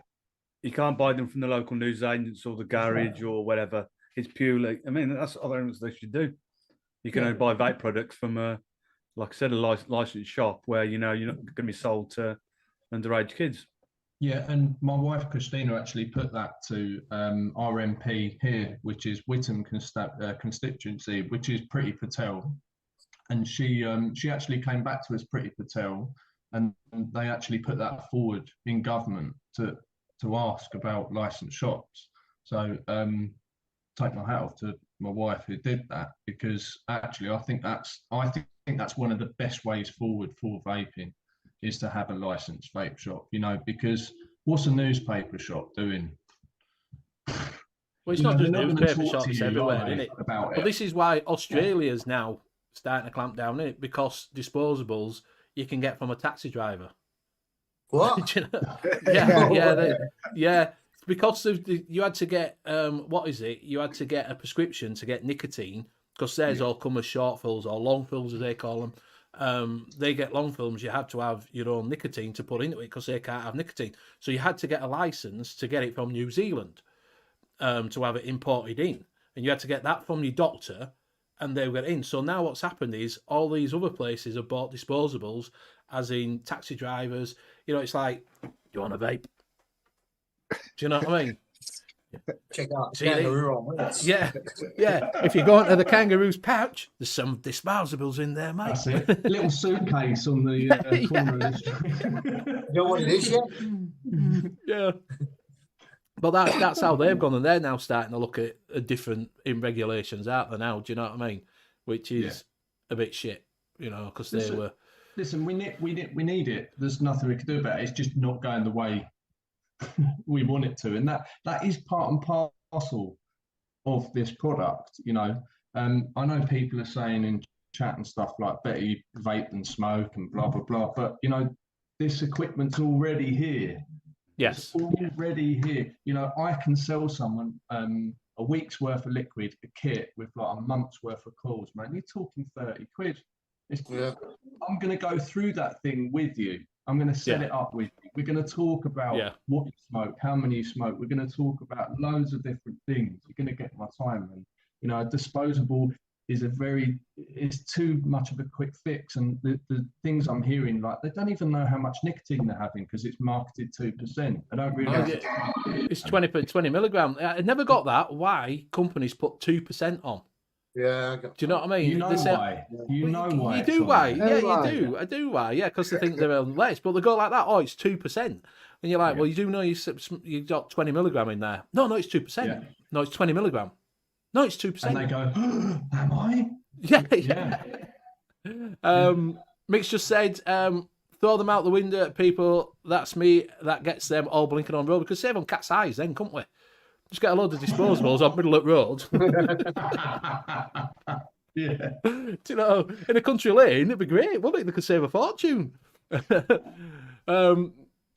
You can't buy them from the local newsagents or the garage or whatever. It's purely, I mean, that's what they should do. You can only buy vape products from like I said, a licensed shop where, you know, you're not going to be sold to underage kids. Yeah, and my wife, Christina, actually put that to our MP here, which is Whittam constituency, which is Pretty Patel. and she actually came back to us, Pretty Patel, and they actually put that forward in government to ask about licensed shops. So take my hat off to my wife who did that, because actually I think that's one of the best ways forward for vaping, is to have a licensed vape shop. You know, because what's a newspaper shop doing? Well, it's You not know, just they're not gonna newspaper talk to shops you, everywhere, are they, isn't it? about But it? this is why Australia's now starting to clamp down on it, because disposables you can get from a taxi driver. What? Do you know? Yeah. Because you had to get what is it? You had to get a prescription to get nicotine, because theirs all come as short fills or long fills as they call them. They get long films. You have to have your own nicotine to put into it because they can't have nicotine. So you had to get a license to get it from New Zealand to have it imported in, and you had to get that from your doctor, and they were in. So now what's happened is all these other places have bought disposables, as in taxi drivers. You know, it's like, do you want a vape? Do you know what I mean? Check out the See, they- kangaroo on it. Yeah. If you go into the kangaroo's pouch, there's some disposables in there, mate. That's it. Little suitcase on the corner of the street. You know what it is yet? Yeah. But that's how they've gone, and they're now starting to look at different in regulations out there now. Do you know what I mean? Which is a bit shit, you know, because they were. Listen, we need it. There's nothing we can do about it. It's just not going the way we want it to, and that is part and parcel of this product. You know, I know people are saying in chat and stuff like, better you vape than smoke and blah blah blah, but you know, this equipment's already here. Yes. It's already here. You know, I can sell someone a week's worth of liquid, a kit with like a month's worth of coils, man. You're talking 30 quid. I'm going to go through that thing with you. I'm going to set it up with you. We're going to talk about what you smoke, how many you smoke. We're going to talk about loads of different things. You're going to get my time. And, you know, a disposable is it's too much of a quick fix. And the things I'm hearing, like, they don't even know how much nicotine they're having because it's marketed 2%. I don't really It's 20 milligram. I never got that. Why companies put 2% on? Yeah. Do you know what I mean? You know why. You know why. You do why. Yeah, you do. I do why. Yeah, because they think they're less, but they go like that. Oh, it's 2%, and you're like, well, you do know you got 20 milligram in there. No, it's 2%. Yeah. No, it's 20 milligram. No, it's 2%. And they go, am I? Yeah. Mick's just said, throw them out the window at people. That's me. That gets them all blinking on road. We could save on cat's eyes then, couldn't we? Just get a load of disposables on middle of the road. Yeah. Do you know, in a country lane, it'd be great, wouldn't it? They could save a fortune.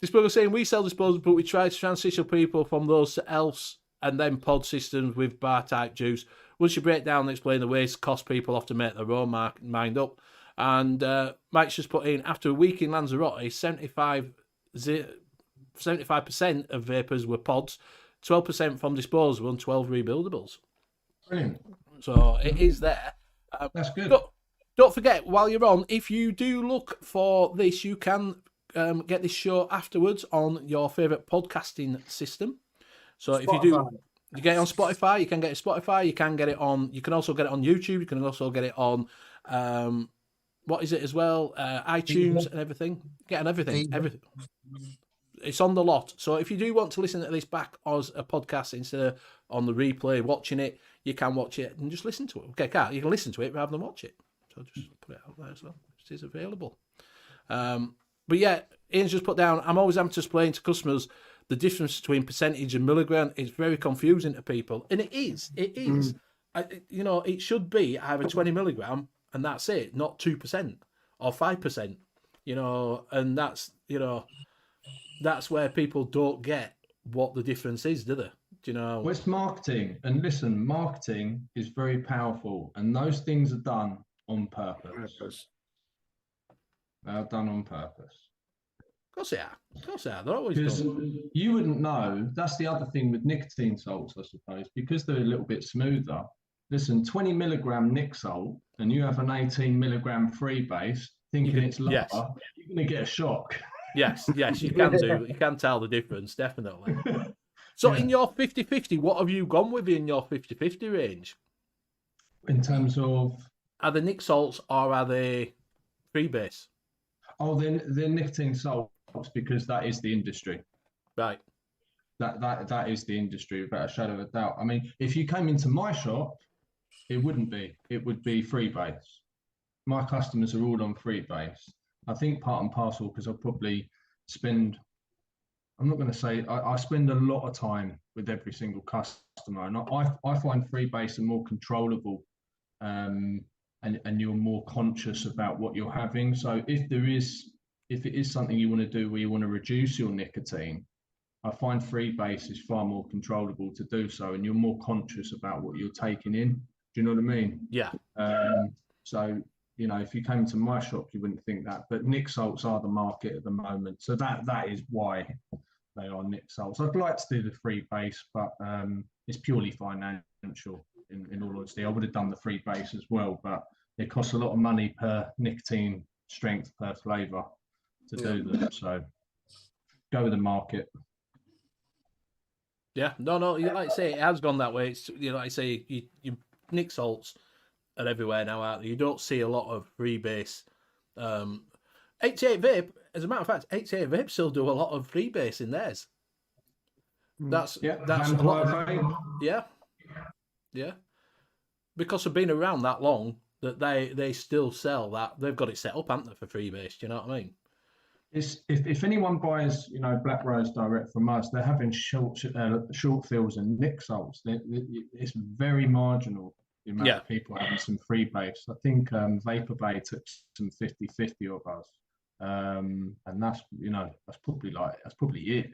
Disposable saying, we sell disposables, but we try to transition people from those to else and then pod systems with bar type juice. Once you break down and explain the ways cost, people often make their own mind up. And Mike's just put in, after a week in Lanzarote, 75% of vapors were pods, 12% from disposable and 12 rebuildables. Brilliant. So it is there. That's good. Don't forget, while you're on, if you do look for this, you can get this show afterwards on your favourite podcasting system. So if you do, you get it on Spotify, you can get it on Spotify, you can also get it on YouTube, you can also get it on, what is it as well? iTunes and everything. Get on everything. It's on the lot. So if you do want to listen to this back as a podcast instead of on the replay, watching it, you can watch it and just listen to it. Okay, you can listen to it rather than watch it. So just put it out there as well. It is available. But yeah, Ian's just put down, I'm always having to explain to customers the difference between percentage and milligram. It's very confusing to people. And it is. You know, it should be either 20 milligram and that's it, not 2% or 5%. You know, and that's, you know, that's where people don't get what the difference is, do they? Do you know? Well, it's marketing. And listen, marketing is very powerful. And those things are done on purpose. They are done on purpose. Of course they are. Of course they are. They're always Because done. you wouldn't know. That's the other thing with nicotine salts, I suppose, because they're a little bit smoother. Listen, 20 milligram nic salt, and you have an 18 milligram freebase, thinking it's lower, you're going to get a shock. Yes, you can do. You can tell the difference, definitely. So in your 50-50, what have you gone with in your 50-50 range? In terms of are they Nick salts or are they freebase? Oh, then they're nicotine salts because that is the industry. Right. That is the industry without a shadow of a doubt. I mean, if you came into my shop, it wouldn't be. It would be freebase. My customers are all on freebase. I think part and parcel because I probably spend. I'm not going to say I spend a lot of time with every single customer, and I find freebase are more controllable, and you're more conscious about what you're having. So if it is something you want to do where you want to reduce your nicotine, I find freebase is far more controllable to do so, and you're more conscious about what you're taking in. Do you know what I mean? Yeah. So if you came to my shop, you wouldn't think that, but Nick salts are the market at the moment, so that is why they are Nick salts. I'd like to do the freebase, but it's purely financial. In all honesty, I would have done the freebase as well, but it costs a lot of money per nicotine strength per flavour to do them. So go with the market. Yeah, no, like I say, it has gone that way. It's like I say, you Nick salts are everywhere now out there. You don't see a lot of freebase. 88 Vape, as a matter of fact, 88 Vape still do a lot of freebase in theirs. That's a lot. Yeah. Because of being around that long, that they still sell that. They've got it set up, haven't they, for freebase? Do you know what I mean? If anyone buys, Black Rose direct from us, they're having short fills and Nick salts. It's very marginal the amount of people having some freebase. I think Vaporbay took some 50-50 of us, and that's that's probably it.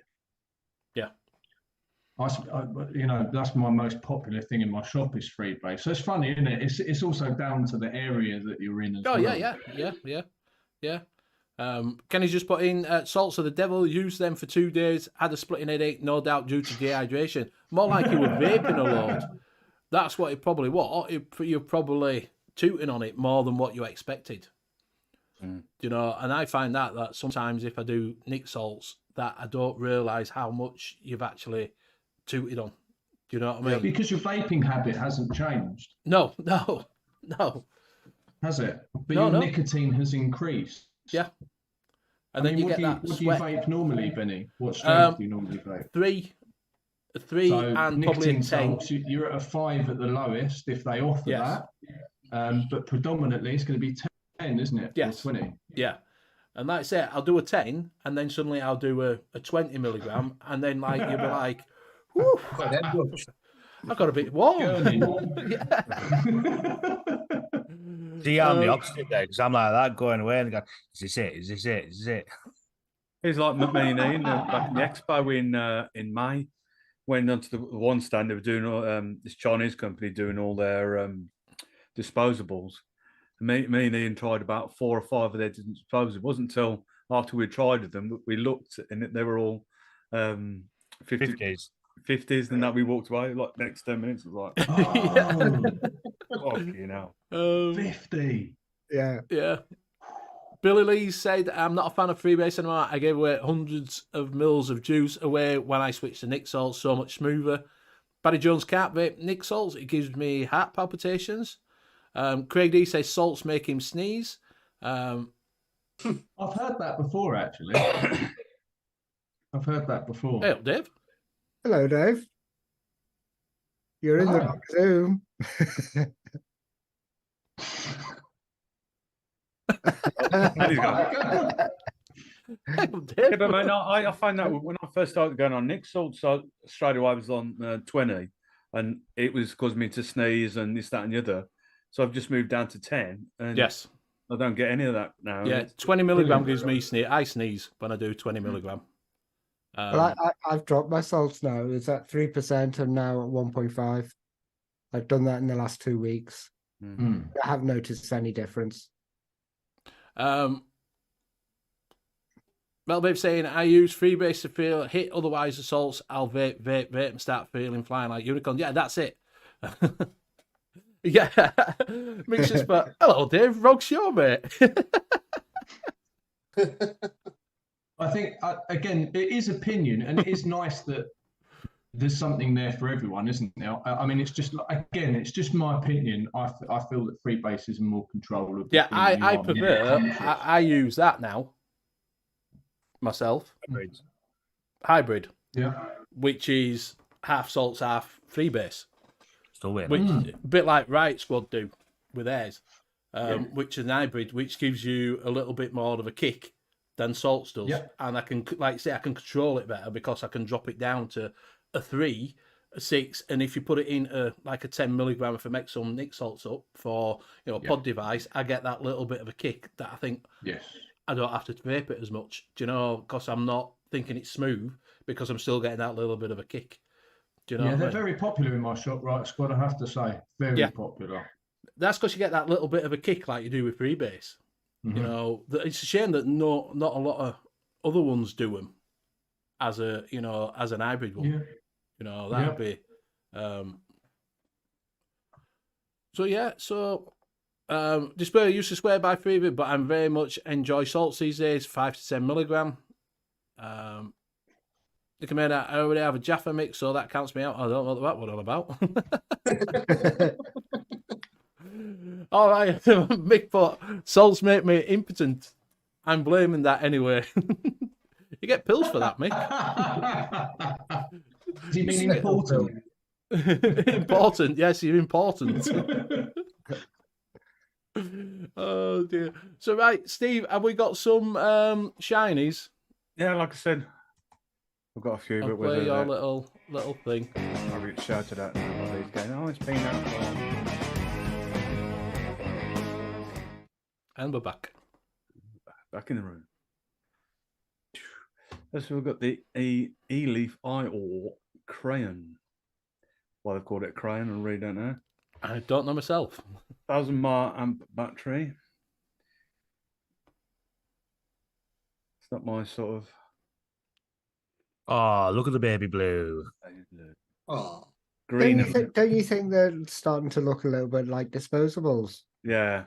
Yeah. That's my most popular thing in my shop is freebase. So it's funny, isn't it? It's also down to the area that you're in as well. Yeah. Kenny's just put in salts of the devil. Used them for 2 days. Had a splitting headache, no doubt due to dehydration. More like you were vaping a load. That's what it probably was. You're probably tooting on it more than what you expected. And I find that sometimes if I do Nick salts, that I don't realise how much you've actually tooted on. Do you know what I mean? Yeah, because your vaping habit hasn't changed. No. Has it? But your nicotine has increased. Yeah. And then you get that What sweat. do you vape normally, Benny? What strength do you normally vape? Three so and probably a 10. Salts, you're at a 5 at the lowest if they offer that. But predominantly it's going to be 10, isn't it? Yes. Or 20. Yeah. And like I say, I'll do a 10 and then suddenly I'll do a 20 milligram and then you'll be like, whew, I've got a bit warm. See, I'm the opposite there because I'm like that going away and going, is this it? Is this it? Is this it? It's like me and Ian back in the expo in May. Went onto the one stand. They were doing this Chinese company doing all their disposables. Me and Ian tried about 4 or 5 of their disposables. It wasn't until after we tried them that we looked and they were all 50s, and that we walked away like next 10 minutes. It was like, fucking hell. 50. Yeah. Billy Lee said, I'm not a fan of freebase anymore. I gave away hundreds of mils of juice away when I switched to Nick salts, so much smoother. Barry Jones can't vape Nick salts. It gives me heart palpitations. Craig D says salts make him sneeze. I've heard that before, actually. I've heard that before. Hey, Dave. Hello, Dave. You're in the wrong Zoom. Yeah, but mate, I find that when I first started going on Nick salts, straight away I was on 20, and it was causing me to sneeze and this, that, and the other. So I've just moved down to 10, and yes, I don't get any of that now. Yeah, 20 milligram gives me sneeze. I sneeze when I do 20 milligram. Well, I've dropped my salts now. It's at 3% and now at 1.5. I've done that in the last 2 weeks. I haven't noticed any difference. Melbabe saying, I use freebase to feel hit, otherwise the salts, I'll vape and start feeling flying like unicorn. Yeah, that's it. Yeah. Mixes, but hello, Dave. Rogue show, mate. I think, again, it is opinion, and it is nice that there's something there for everyone, isn't there? I mean, it's just again, it's just my opinion. I feel that freebase is a more controllable. Yeah, thing than you I are with prefer. conscious. I use that now myself. Hybrid, Yeah. which is half salts, half freebase. Still waiting. Which a bit like Riot Squad do with theirs, Yeah. which is an hybrid, which gives you a little bit more of a kick than salts does, Yeah. and I can, like say, I can control it better because I can drop it down to a 3, a 6, and if you put it in like a 10 milligram, if I make some Nick salts up for a pod device, I get that little bit of a kick that I think Yes. I don't have to vape it as much, do you know? Because I'm not thinking it's smooth because I'm still getting that little bit of a kick. Do you know? Yeah, what I they're mean? very popular in my shop, right, Squad? I have to say, very popular. That's because you get that little bit of a kick like you do with freebase. You know, it's a shame that not a lot of other ones do them as a as an hybrid one. Yeah. You know, that'd be. Display used to swear by freebase, but I'm very much enjoy salts these days, 5 to 10 milligram. You can make that. I already have a Jaffa mix, so that counts me out. I don't know what that one all about. All right, Mick put salts make me impotent. I'm blaming that anyway. You get pills for that, Mick. Do you mean important? Important, yes, you're important. Oh dear. So right, Steve, have we got some shinies? Yeah, like I said, I've got a few, I'll but play whether your that- little thing. I'll get shouted at now by these guys. Oh, it's been out. And we're back. Back in the room. So we've got the E-Leaf I-Or Crayon. Well, they've called it Crayon, I really don't know. I don't know myself. 1000 mAh battery. It's not my sort of. Oh, look at the baby blue. Oh, Green. Don't you think they're starting to look a little bit like disposables? Yeah.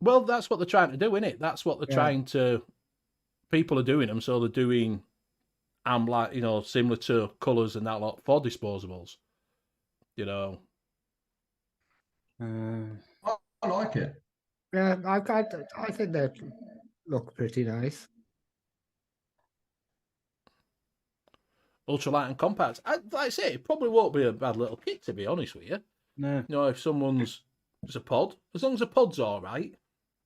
Well, that's what they're trying to do, isn't it? That's what they're trying to. People are doing them, so they're doing. Like similar to colours and that lot for disposables. You know. I like it. Yeah, I think they look pretty nice. Ultralight and compact. Like I say, it probably won't be a bad little kit, to be honest with you. No. You know, if someone's it's a pod, as long as the pod's all right,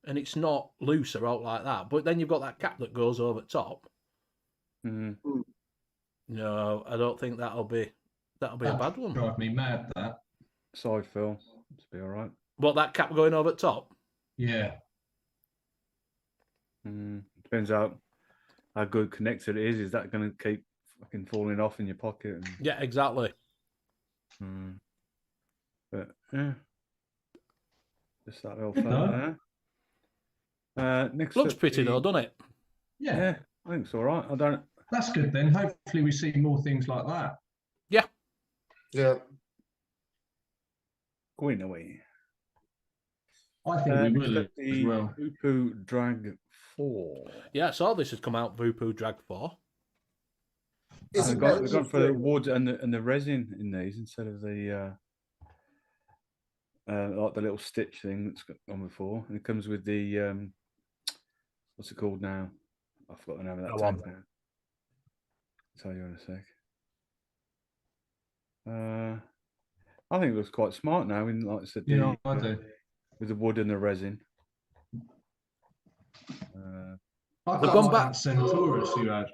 and it's not loose or out like that. But then you've got that cap that goes over the top. No, I don't think that'll be a bad one. Drive me mad, that. Side fill. It's be all right. What, that cap going over the top? Yeah. Depends how good connected it is. Is that going to keep fucking falling off in your pocket? And... Yeah, exactly. But yeah, just that little fella there. Next looks up pretty though, doesn't it? Yeah. I think it's all right. I don't. That's good then. Hopefully we see more things like that. Yeah. yeah. Going away. I think we will next up, as the well. Poo Drag 4. Yeah, I saw this has come out. Voopoo Drag 4. It's They've gone for the wood and the resin in these instead of the like the little stitch thing that's gone before, and it comes with the what's it called now? I forgot the name of that tank now. I'll tell you in a sec. I think it looks quite smart now. In like I said, Yeah, I do. With the wood and the resin. I They've quite gone like back- that Centaurus you had.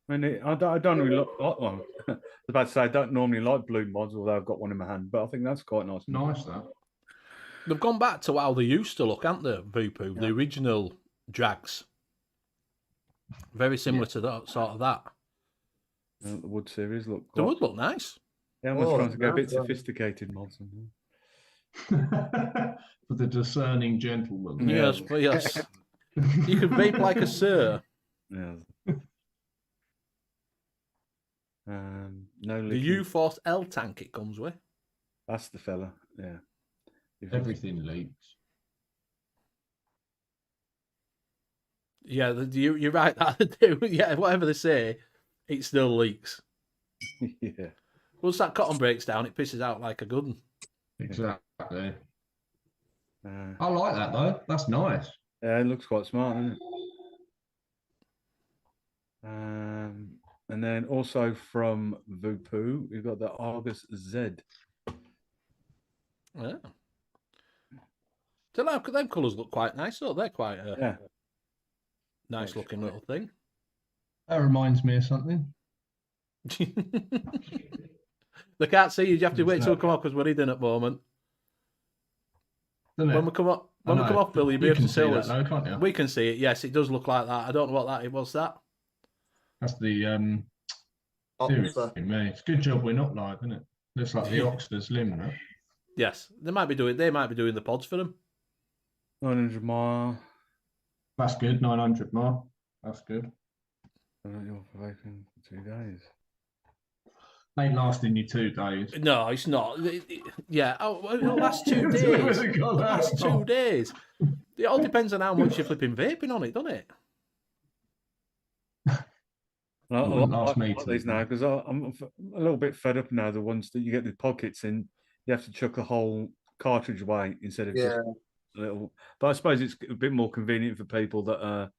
I mean, I don't really like one. I was about to say I don't normally like blue mods, although I've got one in my hand. But I think that's quite nice. Nice, that. They've gone back to how they used to look, haven't they, Voopoo? The original drags. Very similar to that sort of that. The wood series look. They would look nice. Yeah, I'm just trying to go a bit nice, yeah. sophisticated mods. For the discerning gentleman. Yeah. Yes. You could vape like a sir. Yeah. No The licking. U-Force L tank it comes with. That's the fella. Yeah. Everything leaks. Yeah, you're right. That they do. Yeah, whatever they say, it still leaks. Yeah. Once that cotton breaks down, it pisses out like a good one. Exactly. Uh, I like that though. That's nice. yeah, it looks quite smart, doesn't it? And then also from Vupu, we've got the Argus Z. Yeah. Them colours look quite nice, though. They're quite a Yeah. nice looking little thing. That reminds me of something. They can't see you. You have to What's wait till we that? come off because we're hidden at the moment. Doesn't it? When we come up, I know. Bill, you'll be You able can to see see that us. though, can't you? We can see it. Yes, it does look like that. I don't know what that it was. That That's the Oxford. me. It's a good job we're not live, isn't it? Looks like the Oxford Slim, right? yes, they might be doing the pods for them. 900 mile. That's good. 900 more. That's good. You're for vaping for 2 days. Ain't lasting you 2 days. No, it's not. Yeah, the last 2 days. Last 2 days. It all depends on how much you're flipping vaping on it, doesn't it? I wouldn't last like me these 2 now days. because I'm a little bit fed up now. The ones that you get the pockets in, you have to chuck a whole cartridge away instead of just Yeah. a little. But I suppose it's a bit more convenient for people that are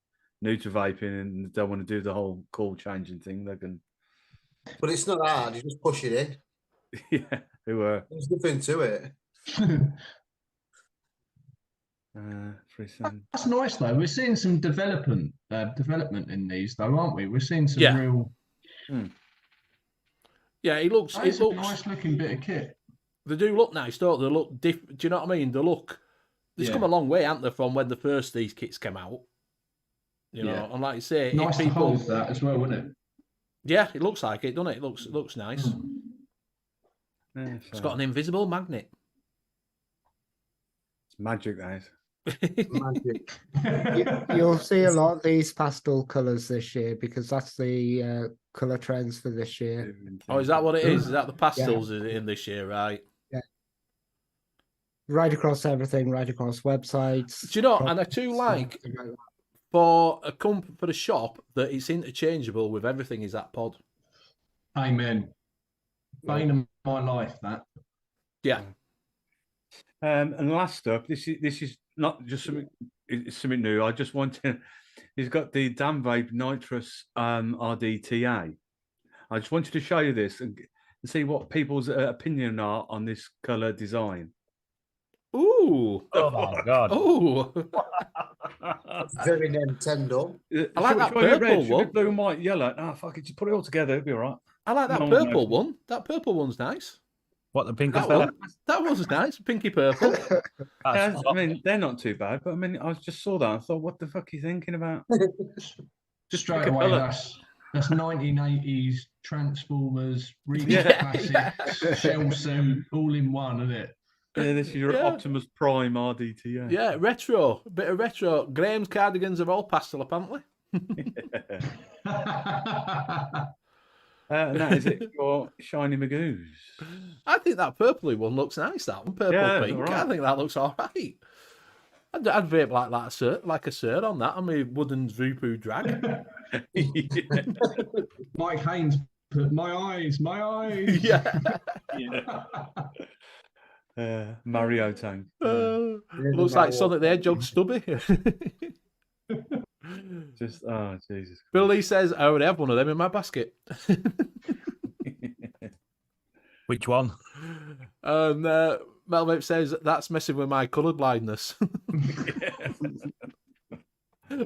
new to vaping and don't want to do the whole call changing thing. They can, But it's not hard. You just push it in. yeah. There's nothing to it. Free send. That's nice though. We're seeing some development in these though, aren't we? We're seeing some Yeah. real. Yeah, it looks. It's a It looks. nice looking bit of kit. They do look nice, don't they? They look different. Do you know what I mean? They look. They've Yeah. come a long way, haven't they, from when the first these kits came out? You know, Yeah. and like you say, Nice to people. hold that as well, wouldn't it? Yeah, it looks like it, doesn't it? It looks nice. Yeah, It's got an invisible magnet. it's magic, that is. Magic. You'll see a lot of these pastel colours this year because that's the colour trends for this year. Oh, is that what it is? Is that the pastels in this year, right? Right across everything, right across websites. Do you know? And I too products, like everything like that. for a shop that it's interchangeable with everything. Is that pod? Amen. Bane of my life, that. Yeah. And last up, this is not just something. It's something new. I just want to. He's got the Damn Vape Nitrous RDTA. I just wanted to show you this and see what people's opinion are on this color design. Ooh. Oh my god. Ooh. Very Nintendo. I like that purple one. Blue and white, yellow. Ah, fuck it. Just put it all together. It'll be all right. I like that No, purple no. one. That purple one's nice. What, the pink That one. That one's nice. Pinky purple. Yeah, I mean, they're not too bad, but I mean, I just saw that. I thought, what the fuck are you thinking about? Just straight pick a away, colour. that's 1980s Transformers, Regal Yeah, Classics, Shell Suit, all in one, isn't it? Yeah, this is your Yeah. Optimus Prime RDTA. Yeah, retro. A bit of retro. Graham's cardigans are all pastel, apparently. And that is it for Shiny Magoos. I think that purpley one looks nice. That one, purple Yeah, pink. all right. I think that looks all right. I'd vape like that, like a cert on that. on my wooden Zupu drag. Mike Haynes put my eyes. Yeah. Mario Tank. Looks like Sonic the Hedgehog stubby. Just, oh, Jesus. Bill Lee says, I already have one of them in my basket. Which one? And Mel Vape says, that's messing with my colour blindness.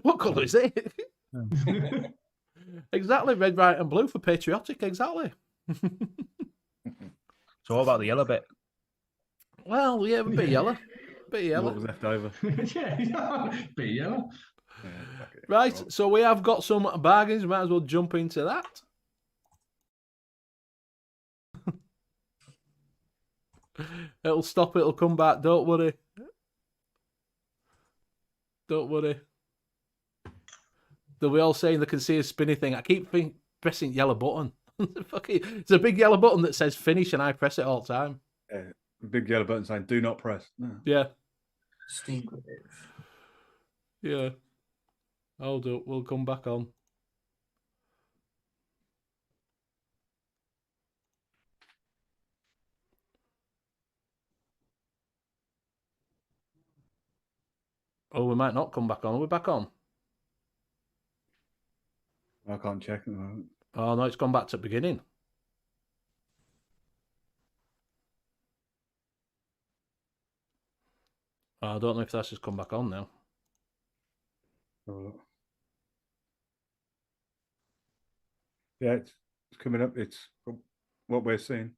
What colour is it? Exactly, red, white, and blue for patriotic, exactly. So what about the yellow bit? Well, yeah, a bit yellow. Bit What yellow. was left over? Yeah, bit yellow. Yeah, fuck it. Right, so we have got some bargains. We might as well jump into that. It'll stop, it'll come back. Don't worry. Don't worry. They'll be all saying they can see a spinny thing. I keep pressing yellow button. It's a big yellow button that says finish, and I press it all the time. Big yellow button saying, do not press. No. Yeah, Steve. yeah. Hold up, we'll come back on. Oh, we might not come back on. Are we back on? I can't check at the moment. Oh, no, it's gone back to the beginning. I don't know if that's just come back on now. Have a look. Yeah, it's coming up. It's what we're seeing.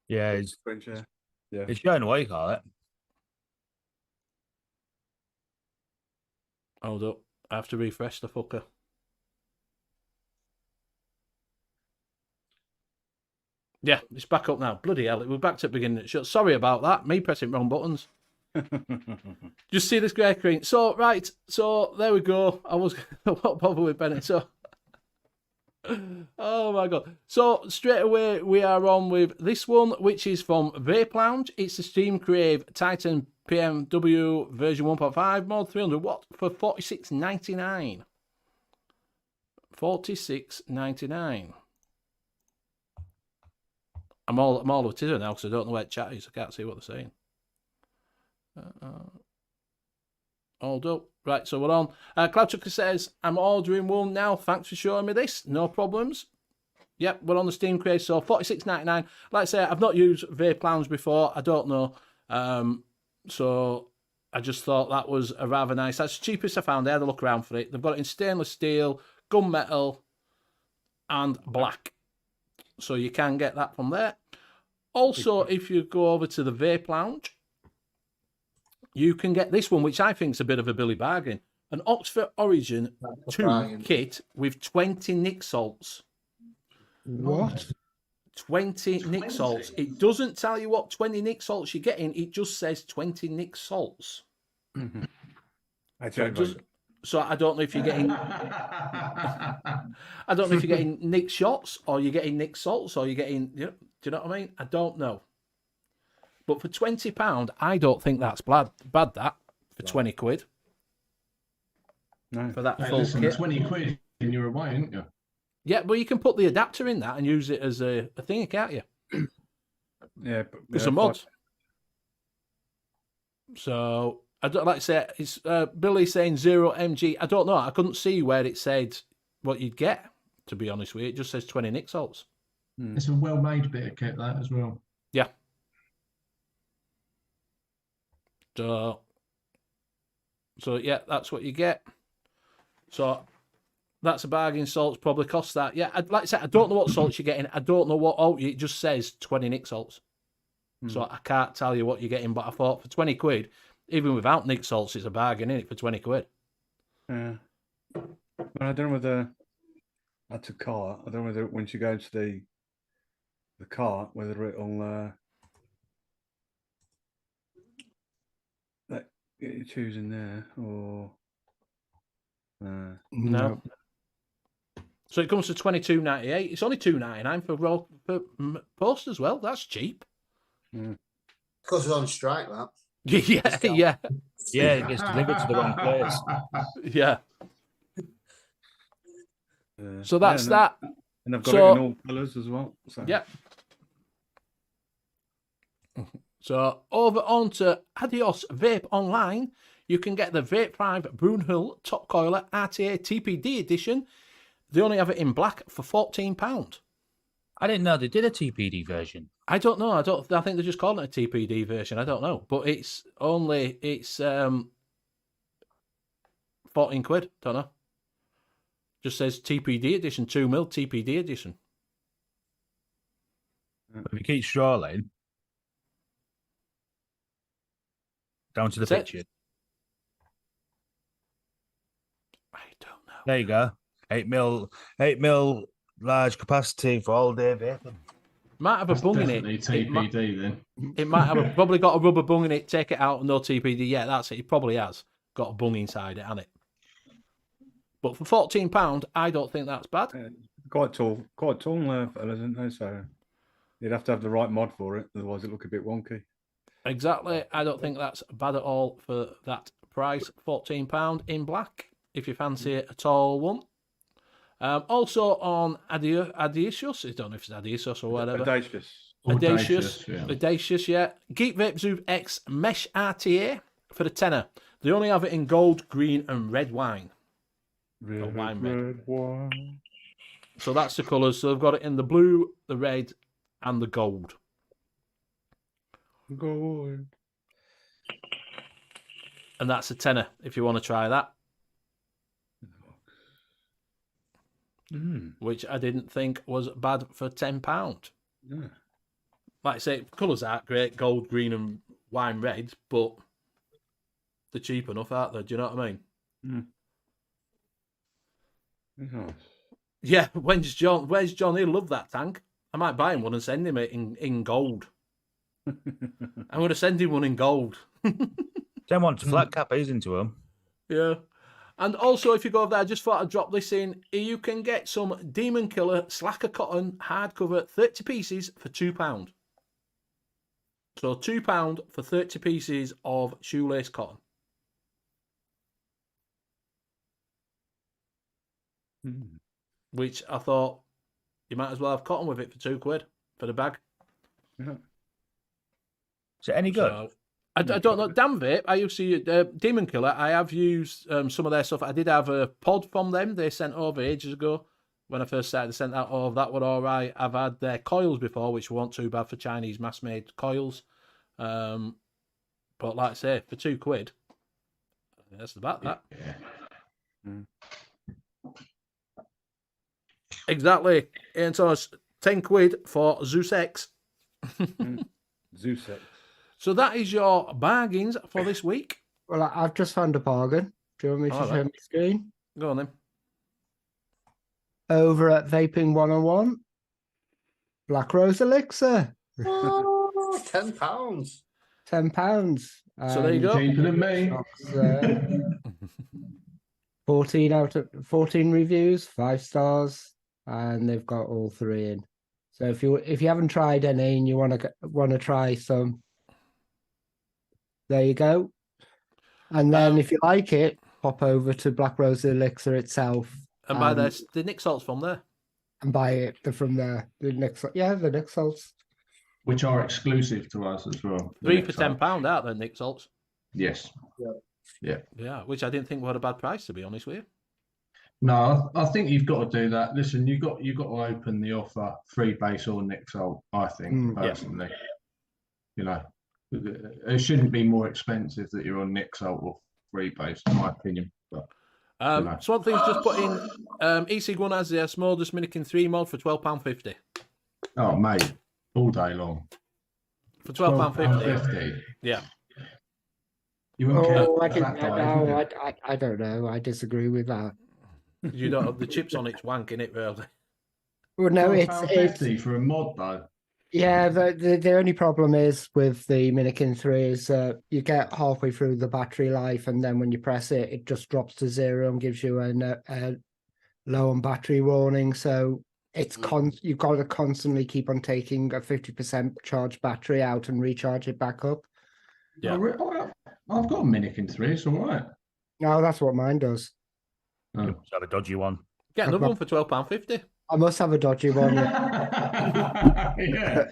Yeah, Screen share. Yeah. it's showing what you call it. Hold up. I have to refresh the fucker. Yeah, it's back up now. Bloody hell, we're back to the beginning. Sorry about that. Me pressing wrong buttons. Just see this grey screen. So, right. So, there we go. I was not bothered with Bennett. So, oh my God. So, straight away, we are on with this one, which is from Vape Lounge. It's the Steam Crave Titan PMW version 1.5 mod 300 watt for $46.99. $46.99. I'm all of Tinder now because I don't know where chat is. I can't see what they're saying. Hold up. Right, so we're on. Cloud Chucker says, I'm ordering one now. Thanks for showing me this. No problems. Yep, we're on the Steam Crave. So $46.99. Like I say, I've not used Vape Lounge before. I don't know. So I just thought that was a rather nice. That's the cheapest I found. I had a look around for it. They've got it in stainless steel, gunmetal, and black. So you can get that from there. Also, if you go over to the Vape Lounge, you can get this one, which I think is a bit of a Billy bargain. An Oxford Origin 2 kit with 20 Nick salts. What? 20 Nick salts. It doesn't tell you what 20 Nick salts you're getting. It just says 20 Nick salts. So I don't know if you're getting... I don't know if you're getting Nick shots or you're getting Nick salts or you're getting... do you know what I mean? I don't know. But for £20, I don't think that's bad that, for 20 quid. No. For that Hey, full listen, kit. 20 quid and you're away, aren't you? Yeah, but you can put the adapter in that and use it as a thing, can't you? Yeah, but It's a mod. So, I don't like to say, it's Billy saying 0 mg. I don't know. I couldn't see where it said what you'd get, to be honest with you. It just says 20 Nick salts. It's a well-made bit of kit, that, as well. Yeah. So yeah, that's what you get. So that's a bargain. Salts probably cost that. Yeah, like I said, I don't know what salts you're getting. I don't know what. Oh, it just says 20 Nick salts. So I can't tell you what you're getting. But I thought for 20 quid, even without Nick salts, it's a bargain, isn't it? For 20 quid. Yeah. Well, I don't know whether that's a car. I don't know whether once you go to the car, whether it'll get you choosing there or No. So it comes to $22.98. It's only $2.99 for post as well. That's cheap. Because it's on strike, that. Yeah, yeah, Yeah, it gets delivered to the wrong place. yeah. So that's that. And I've got So- it in all colours as well. So. Yeah. So over onto Adios Vape Online, you can get the Vape 5 Brunhill Top Coiler RTA TPD edition. They only have it in black for £14. I didn't know they did a TPD version. I don't know. I think they're just calling it a TPD version. I don't know, but it's 14 quid. Don't know. Just says TPD edition, 2mm TPD edition. If you keep strolling down to the That's it. picture, I don't know. there you go. 8mm large capacity for all day vaping. Might have a That's bung in definitely it. It might, TPD then. it might have probably got a rubber bung in it. Take it out, no TPD. Yeah, that's it. It probably has got a bung inside it, hasn't it? But for £14, I don't think that's bad. Quite tall fellas, isn't they? So you'd have to have the right mod for it, otherwise it look a bit wonky. Exactly. I don't think that's bad at all for that price. £14 in black, if you fancy a tall one. Also on Audacious, I don't know if it's Audacious or whatever. Audacious. Audacious, yeah. Geek Vape Zoom X Mesh RTA for the tenner. They only have it in gold, green, and red wine. Red, wine red. red wine. So that's the colours. So they've got it in the blue, the red, and the gold. Gold. And that's a tenner if you want to try that. Which I didn't think was bad for £10. Yeah. Like I say, colours aren't great, gold, green, and wine red, but they're cheap enough, aren't they? Do you know what I mean? Yeah. Yeah, where's John? He'll love that tank. I might buy him one and send him it in gold. I'm going to send him one in gold. Then want to flat cap, he's into them. Yeah. And also, if you go over there, I just thought I'd drop this in. You can get some Demon Killer Slacker Cotton hardcover 30 pieces for £2. So £2 for 30 pieces of shoelace cotton. Which I thought you might as well have cotton with it for £2 for the bag. Yeah. Is it any good? So, I don't know. Damn Vape, I used to use Demon Killer. I have used some of their stuff. I did have a pod from them. They sent over ages ago when I first started. They sent that over. That were all right. I've had their coils before, which weren't too bad for Chinese mass-made coils. But like I say, for £2, that's about that. Exactly. And so it's £10 for Zeus X. Zeus X. So that is your bargains for this week. Well, I've just found a bargain. Do you want me to All show right. my screen? Go on then. Over at Vaping 101, Black Rose Elixir, Oh, £10. £10. So there you go. Cheaper than me. 14 reviews, 5 stars, and they've got all 3 in. So if you haven't tried any and you want to try some, there you go. And then if you like it, pop over to Black Rose Elixir itself And buy the Nick Salts from there. and buy it from there. The Nick Salts. Which are exclusive to us as well. 3 for £10, aren't they, Nick Salts? Yes. Yeah. Yeah, which I didn't think were a bad price, to be honest with you. No, I think you've got to do that. Listen, you've got to open the offer free base or Nick Salt, I think, personally. You know, it shouldn't be more expensive that you're on Nick Salt or free base, in my opinion. But So one thing's just put in e-cig one has their Smolder's Minikin 3 mod for £12.50. oh mate, all day long. For £12.50. £12.50. Yeah. You won't care Oh, about that guy, would you? I don't know. I disagree with that. You don't have the chips on it's wanking it, really. Well, no, it's £12.50 for a mod though. yeah. The only problem is with the Minikin 3 is you get halfway through the battery life, and then when you press it, it just drops to 0 and gives you a low on battery warning. So it's you've got to constantly keep on taking a 50% charged battery out and recharge it back up. Yeah. I've got a Minikin 3, it's all right. No, that's what mine does. Oh. It's got a dodgy one. Get another one for £12.50. I must have a dodgy one. Yeah.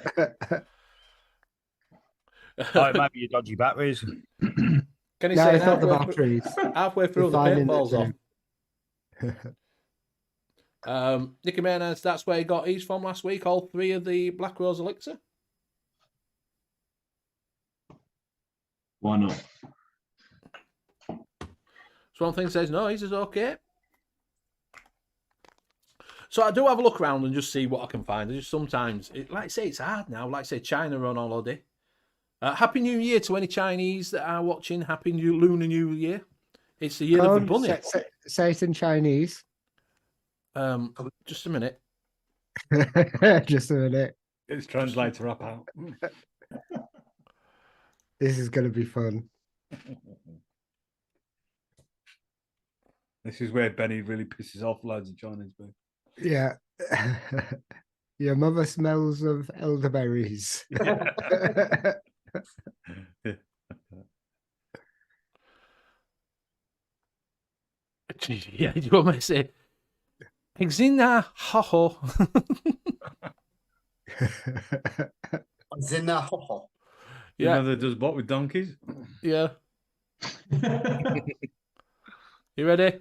Oh, it might be your dodgy batteries. Can you No, say it's not the halfway through- batteries. halfway through You're the finding paint it falls off? too. Nicky Mayonnaise, that's where he got his from last week, all 3 of the Black Rose Elixir. Why not? So one thing says, no, his is okay. So I do have a look around and just see what I can find. I just sometimes, like I say, it's hard now. Like I say, China are on holiday. Happy New Year to any Chinese that are watching. Happy Lunar New Year. It's the year of the bunny. Say it in Chinese. Just a minute. Just a minute. It's translator up out. This is going to be fun. This is where Benny really pisses off loads of Chinese people. Yeah. Your mother smells of elderberries. Yeah, do you want me to say? Xina ho. Zina ho ho. Your Yeah. mother does what with donkeys? Yeah. You ready?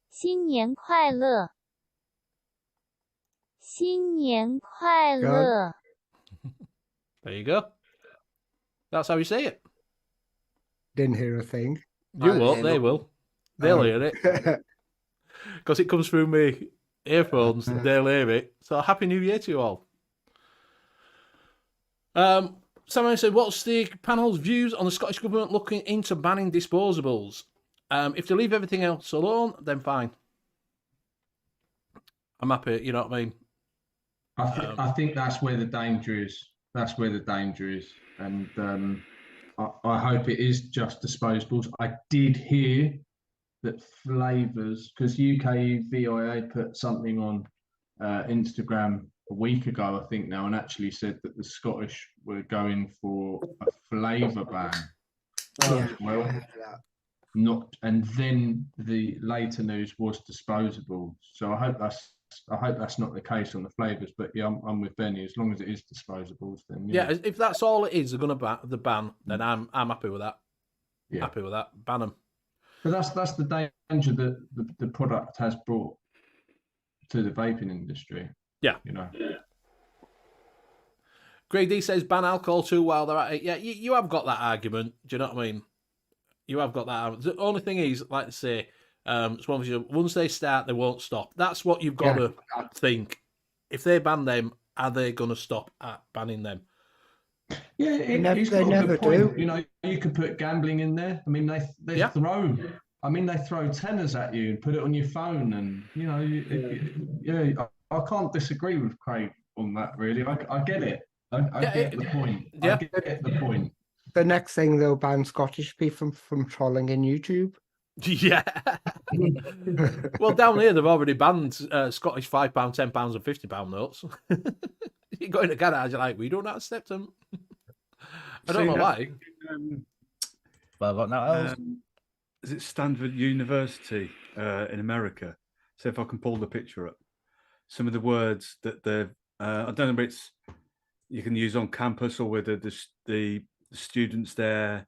新年快乐！新年快 Go on. 乐！ There you go. That's how you say it. Didn't hear a thing. You Right, won't, yeah, they look. will. They'll Oh. hear it. Because it comes through my earphones, they'll hear it. So Happy New Year to you all. Someone said, what's the panel's views on the Scottish Government looking into banning disposables? If they leave everything else alone, then fine. I'm happy, you know what I mean? I think that's where the danger is. That's where the danger is. And I hope it is just disposables. I did hear that flavours, because UK VIA put something on Instagram a week ago, I think now, and actually said that the Scottish were going for a flavour ban Yeah, as well. I heard that. Not, and then the later news was disposable. So I hope that's not the case on the flavours. But yeah, I'm with Benny. As long as it is disposables, then Yeah, if that's all it is, they're going to ban, then I'm happy with that. Yeah. Happy with that. Ban them. But that's the danger that the product has brought to the vaping industry. Yeah. You know. Greg D says ban alcohol too while they're at it. Yeah, you have got that argument. Do you know what I mean? You have got that argument. The only thing is, like I say, once they start, they won't stop. That's what you've got to think. If they ban them, are they going to stop at banning them? Yeah, They it's got a never good point. do. You know, you could put gambling in there. I mean, they Yeah. throw. I mean, they throw tenors at you and put it on your phone, and you know, I can't disagree with Craig on that. Really, I get it. I get the point. Yeah. I get the point. The next thing they'll ban Scottish people from trolling in YouTube. Yeah. Well, down here they've already banned Scottish £5, £10, and £50 notes. You go in a garage, you're like, we don't accept them. I don't know why. Well, I've got no else. Is it Stanford University in America? So if I can pull the picture up, some of the words that they've, I don't know if it's you can use on campus or whether the students there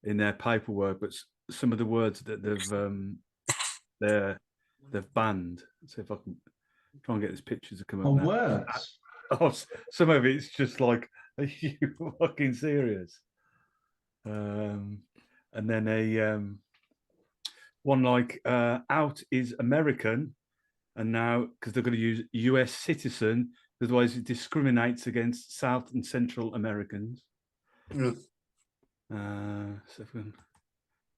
in their paperwork, but some of the words that they've banned. So if I can try and get this picture to come up. On now. words. Oh, some of it's just like, are you fucking serious? And then a one like out is American, and now because they're going to use US citizen, otherwise it discriminates against South and Central Americans. Yeah. So if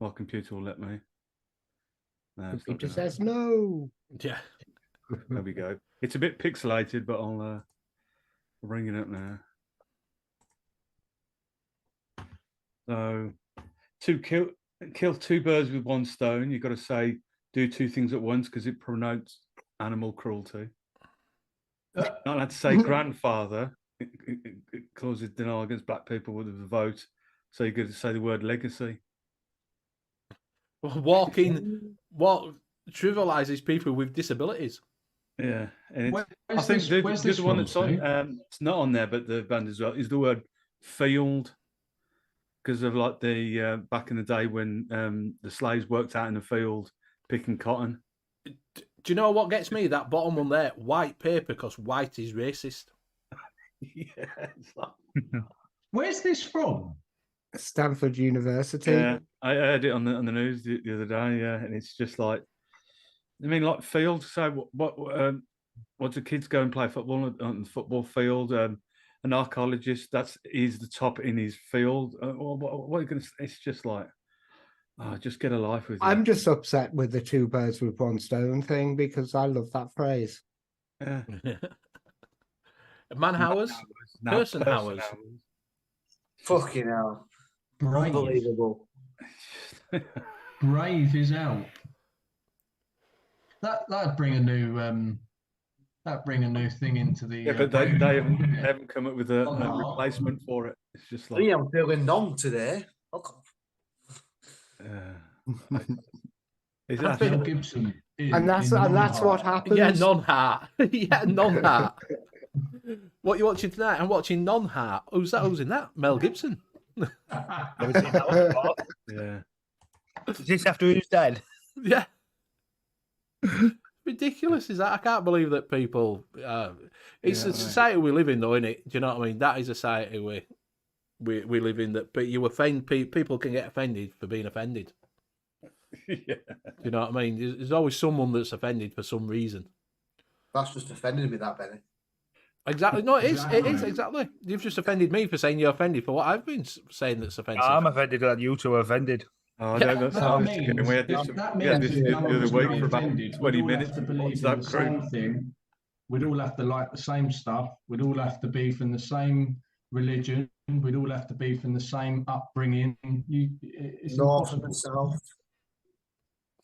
my computer will let me. No, it's not Computer gonna. says no. Yeah. There we go. It's a bit pixelated, but I'll bring it up now. So, kill two birds with one stone. You've got to say do two things at once because it promotes animal cruelty. Not allowed to say grandfather. It causes denial against black people with the vote. So you've got to say the word legacy. What trivializes people with disabilities. Yeah, and Where's I think this- the where's other this one from, that's on, Steve? it's not on there, but the band as well, is the word field, because of like the back in the day when the slaves worked out in the field picking cotton. Do you know what gets me? That bottom one there, white paper, because white is racist. Yeah, it's like, Where's this from? Stanford University. yeah, I heard it on the news the other day. Yeah, and it's just like, I mean, like field. So what do kids go and play football on the football field? An archaeologist he's the top in his field. What are you going to? It's just like, just get a life with you. I'm just upset with the two birds with one stone thing because I love that phrase. Yeah. Man hours, No, person hours. Fucking hell. Brave. Unbelievable. Brave is out. That'd bring a new thing into the. Yeah, but they haven't come up with a replacement for it. It's just like, Yeah, I'm feeling numb today. is I it think- Mel Gibson. And that's what happens. Yeah, non-heart. Yeah, non-heart. What are you watching tonight? I'm watching non-heart. Who's that? Who's in that? Mel Gibson. Never seen that one before. yeah. Is this after he's dead? Yeah. Ridiculous is that? I can't believe that people. It's the society we live in, though, isn't it? Do you know what I mean? That is a society we live in. That you offend people can get offended for being offended. Yeah. Do you know what I mean? There's always someone that's offended for some reason. That's just offended me, that, Benny. Exactly. No, it is. It is Exactly. exactly. You've just offended me for saying you're offended for what I've been saying that's offensive. I'm offended that you two are offended. Oh, Yeah. that's That how it's going. means, We had this, that we had means this if the no one other was week to be for about offended, 20 we'd all minutes. have to What's believe in that the group? same thing. We'd all have to like the same stuff. We'd all have to be from the same religion. We'd all have to be from the same upbringing. It's North and impossible. south.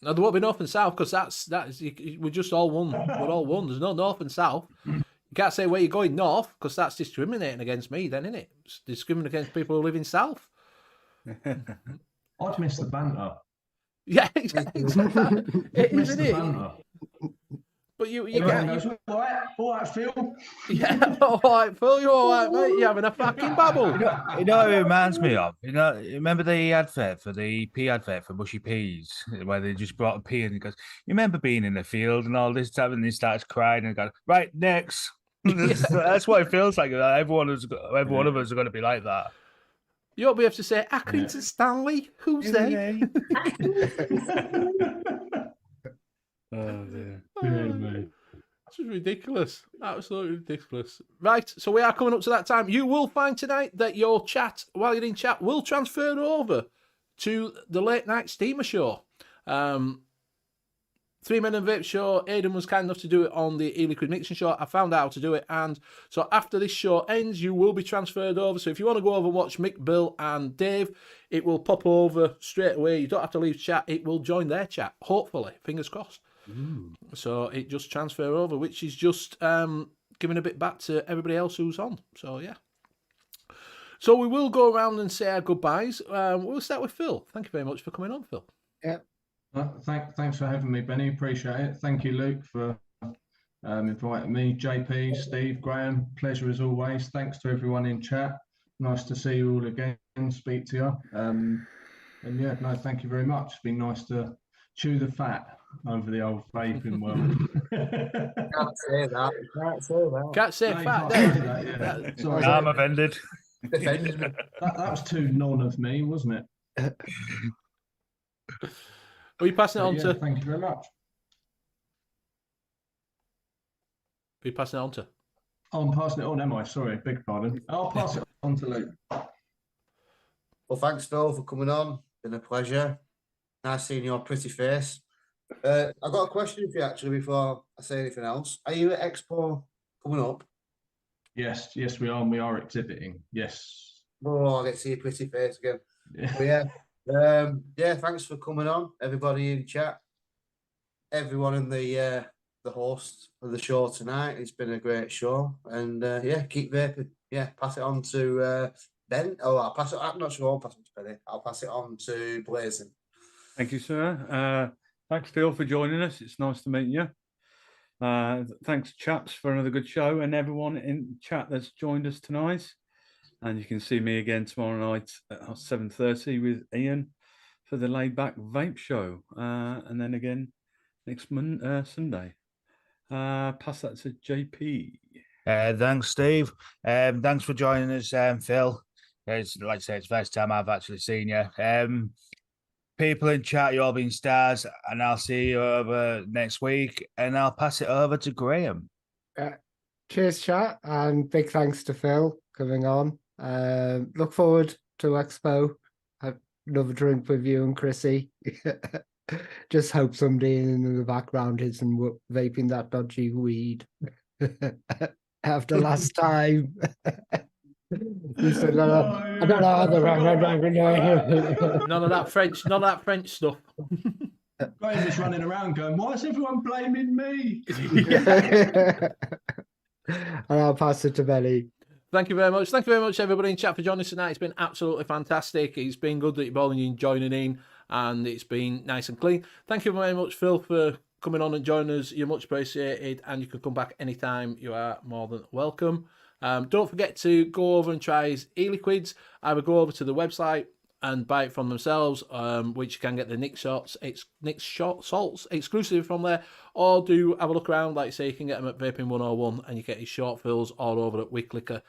No, there won't be north and south because we're just all one. We're all one. There's no north and south. You can't say where you're going north because that's discriminating against me, then, isn't it? It's discriminating against people who live in south. I'd miss the banter. Yeah, exactly. It I'd is, miss isn't the it? banter. But you Everyone can't. goes, all right, Phil. Yeah, all right, Phil, you all right, mate? You having a fucking babble? You know what it reminds me of? You know, remember the advert for the pea advert for Mushy Peas, where they just brought a pea and he goes, "You remember being in the field and all this time?" And he starts crying and goes, "Right, next." That's what it feels like. Every one of us are going to be like that. You won't be able to say Accrington Stanley. Who's they? Oh, dear. This is ridiculous. Absolutely ridiculous. Right, so we are coming up to that time. You will find tonight that your chat, while you're in chat, will transfer over to the late night steamer show. 3 Men and Vape Show. Aidan was kind enough to do it on the e-liquid mixing show. I found out how to do it, and so after this show ends, you will be transferred over. So if you want to go over and watch Mick, Bill, and Dave, it will pop over straight away. You don't have to leave chat. It will join their chat. Hopefully, fingers crossed. So it just transfer over, which is just giving a bit back to everybody else who's on. So yeah. So we will go around and say our goodbyes. We'll start with Phil. Thank you very much for coming on, Phil. Yeah. Thanks for having me, Benny. Appreciate it. Thank you, Luke, for inviting me. JP, Steve, Graham, pleasure as always. Thanks to everyone in chat. Nice to see you all again, speak to you. And yeah, no, thank you very much. It's been nice to chew the fat over the old vaping world. Can't say that. Can't say that. Can't say No, you fat, can't say Dave. that, yeah. That- Sorry, I'm offended. Offended me. that was too non of me, wasn't it? Are you passing it But on yeah, to? thank you very much. Are you passing it on to? Oh, I'm passing it on, am I? Sorry, beg pardon. I'll pass it on to Luke. Well, thanks, Phil, for coming on. Been a pleasure. Nice seeing your pretty face. I've got a question for you, actually, before I say anything else. Are you at Expo coming up? Yes, we are. And we are exhibiting. Yes. Oh, I get to see your pretty face again. Yeah. But yeah, thanks for coming on, everybody in chat, everyone in the host of the show tonight. It's been a great show, and yeah, keep vaping. Yeah, pass it on to Ben. Oh, I'll pass it. I'm not sure I'll pass it to Benny. I'll pass it on to Blazing. Thank you, sir. Thanks, Phil, for joining us. It's nice to meet you. Thanks, chaps, for another good show, and everyone in chat that's joined us tonight. And you can see me again tomorrow night at 7:30 with Ian for the Laid Back Vape Show, and then again next Sunday. Pass that to JP. Thanks, Steve. Thanks for joining us, Phil. It's, like I say, it's the first time I've actually seen you. People in chat, you all been stars, and I'll see you over next week, and I'll pass it over to Graham. Cheers, chat, and big thanks to Phil coming on. Look forward to Expo. Have another drink with you and Chrissy. Just hope somebody in the background isn't vaping that dodgy weed. After last time. You said, I don't know how the None of that French stuff. Graham was running around going, "Why is everyone blaming me?" And I'll pass it to Benny. Thank you very much. Thank you very much, everybody in chat, for joining us tonight. It's been absolutely fantastic. It's been good that you've all been joining in, and it's been nice and clean. Thank you very much, Phil, for coming on and joining us. You're much appreciated, and you can come back anytime. You are more than welcome. Don't forget to go over and try his e-liquids. Either go over to the website, and buy it from themselves, which you can get the Nick Salts exclusive from there, or do have a look around. Like I say, you can get them at Vaping 101, and you get his short fills all over at Wicklicker.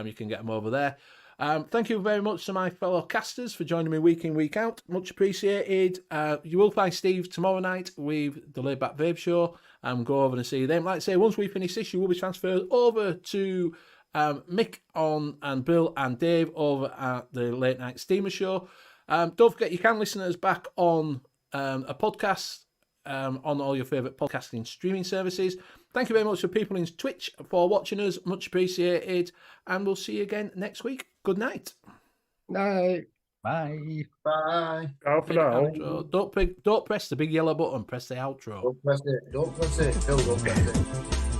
You can get them over there. Thank you very much to my fellow casters for joining me week in, week out. Much appreciated. You will find Steve tomorrow night with the Laid Back Vape Show. Go over and see them. Like I say, once we finish this, you will be transferred over to Mick and Bill and Dave over at the Late Night Steamer Show. Don't forget, you can listen to us back on a podcast on all your favourite podcasting streaming services. Thank you very much for people in Twitch for watching us. Much appreciated. And we'll see you again next week. Good night. No. Bye. Bye. Out for now. Outro. Don't press the big yellow button. Press the outro. Don't press it. Don't press it. Don't press it.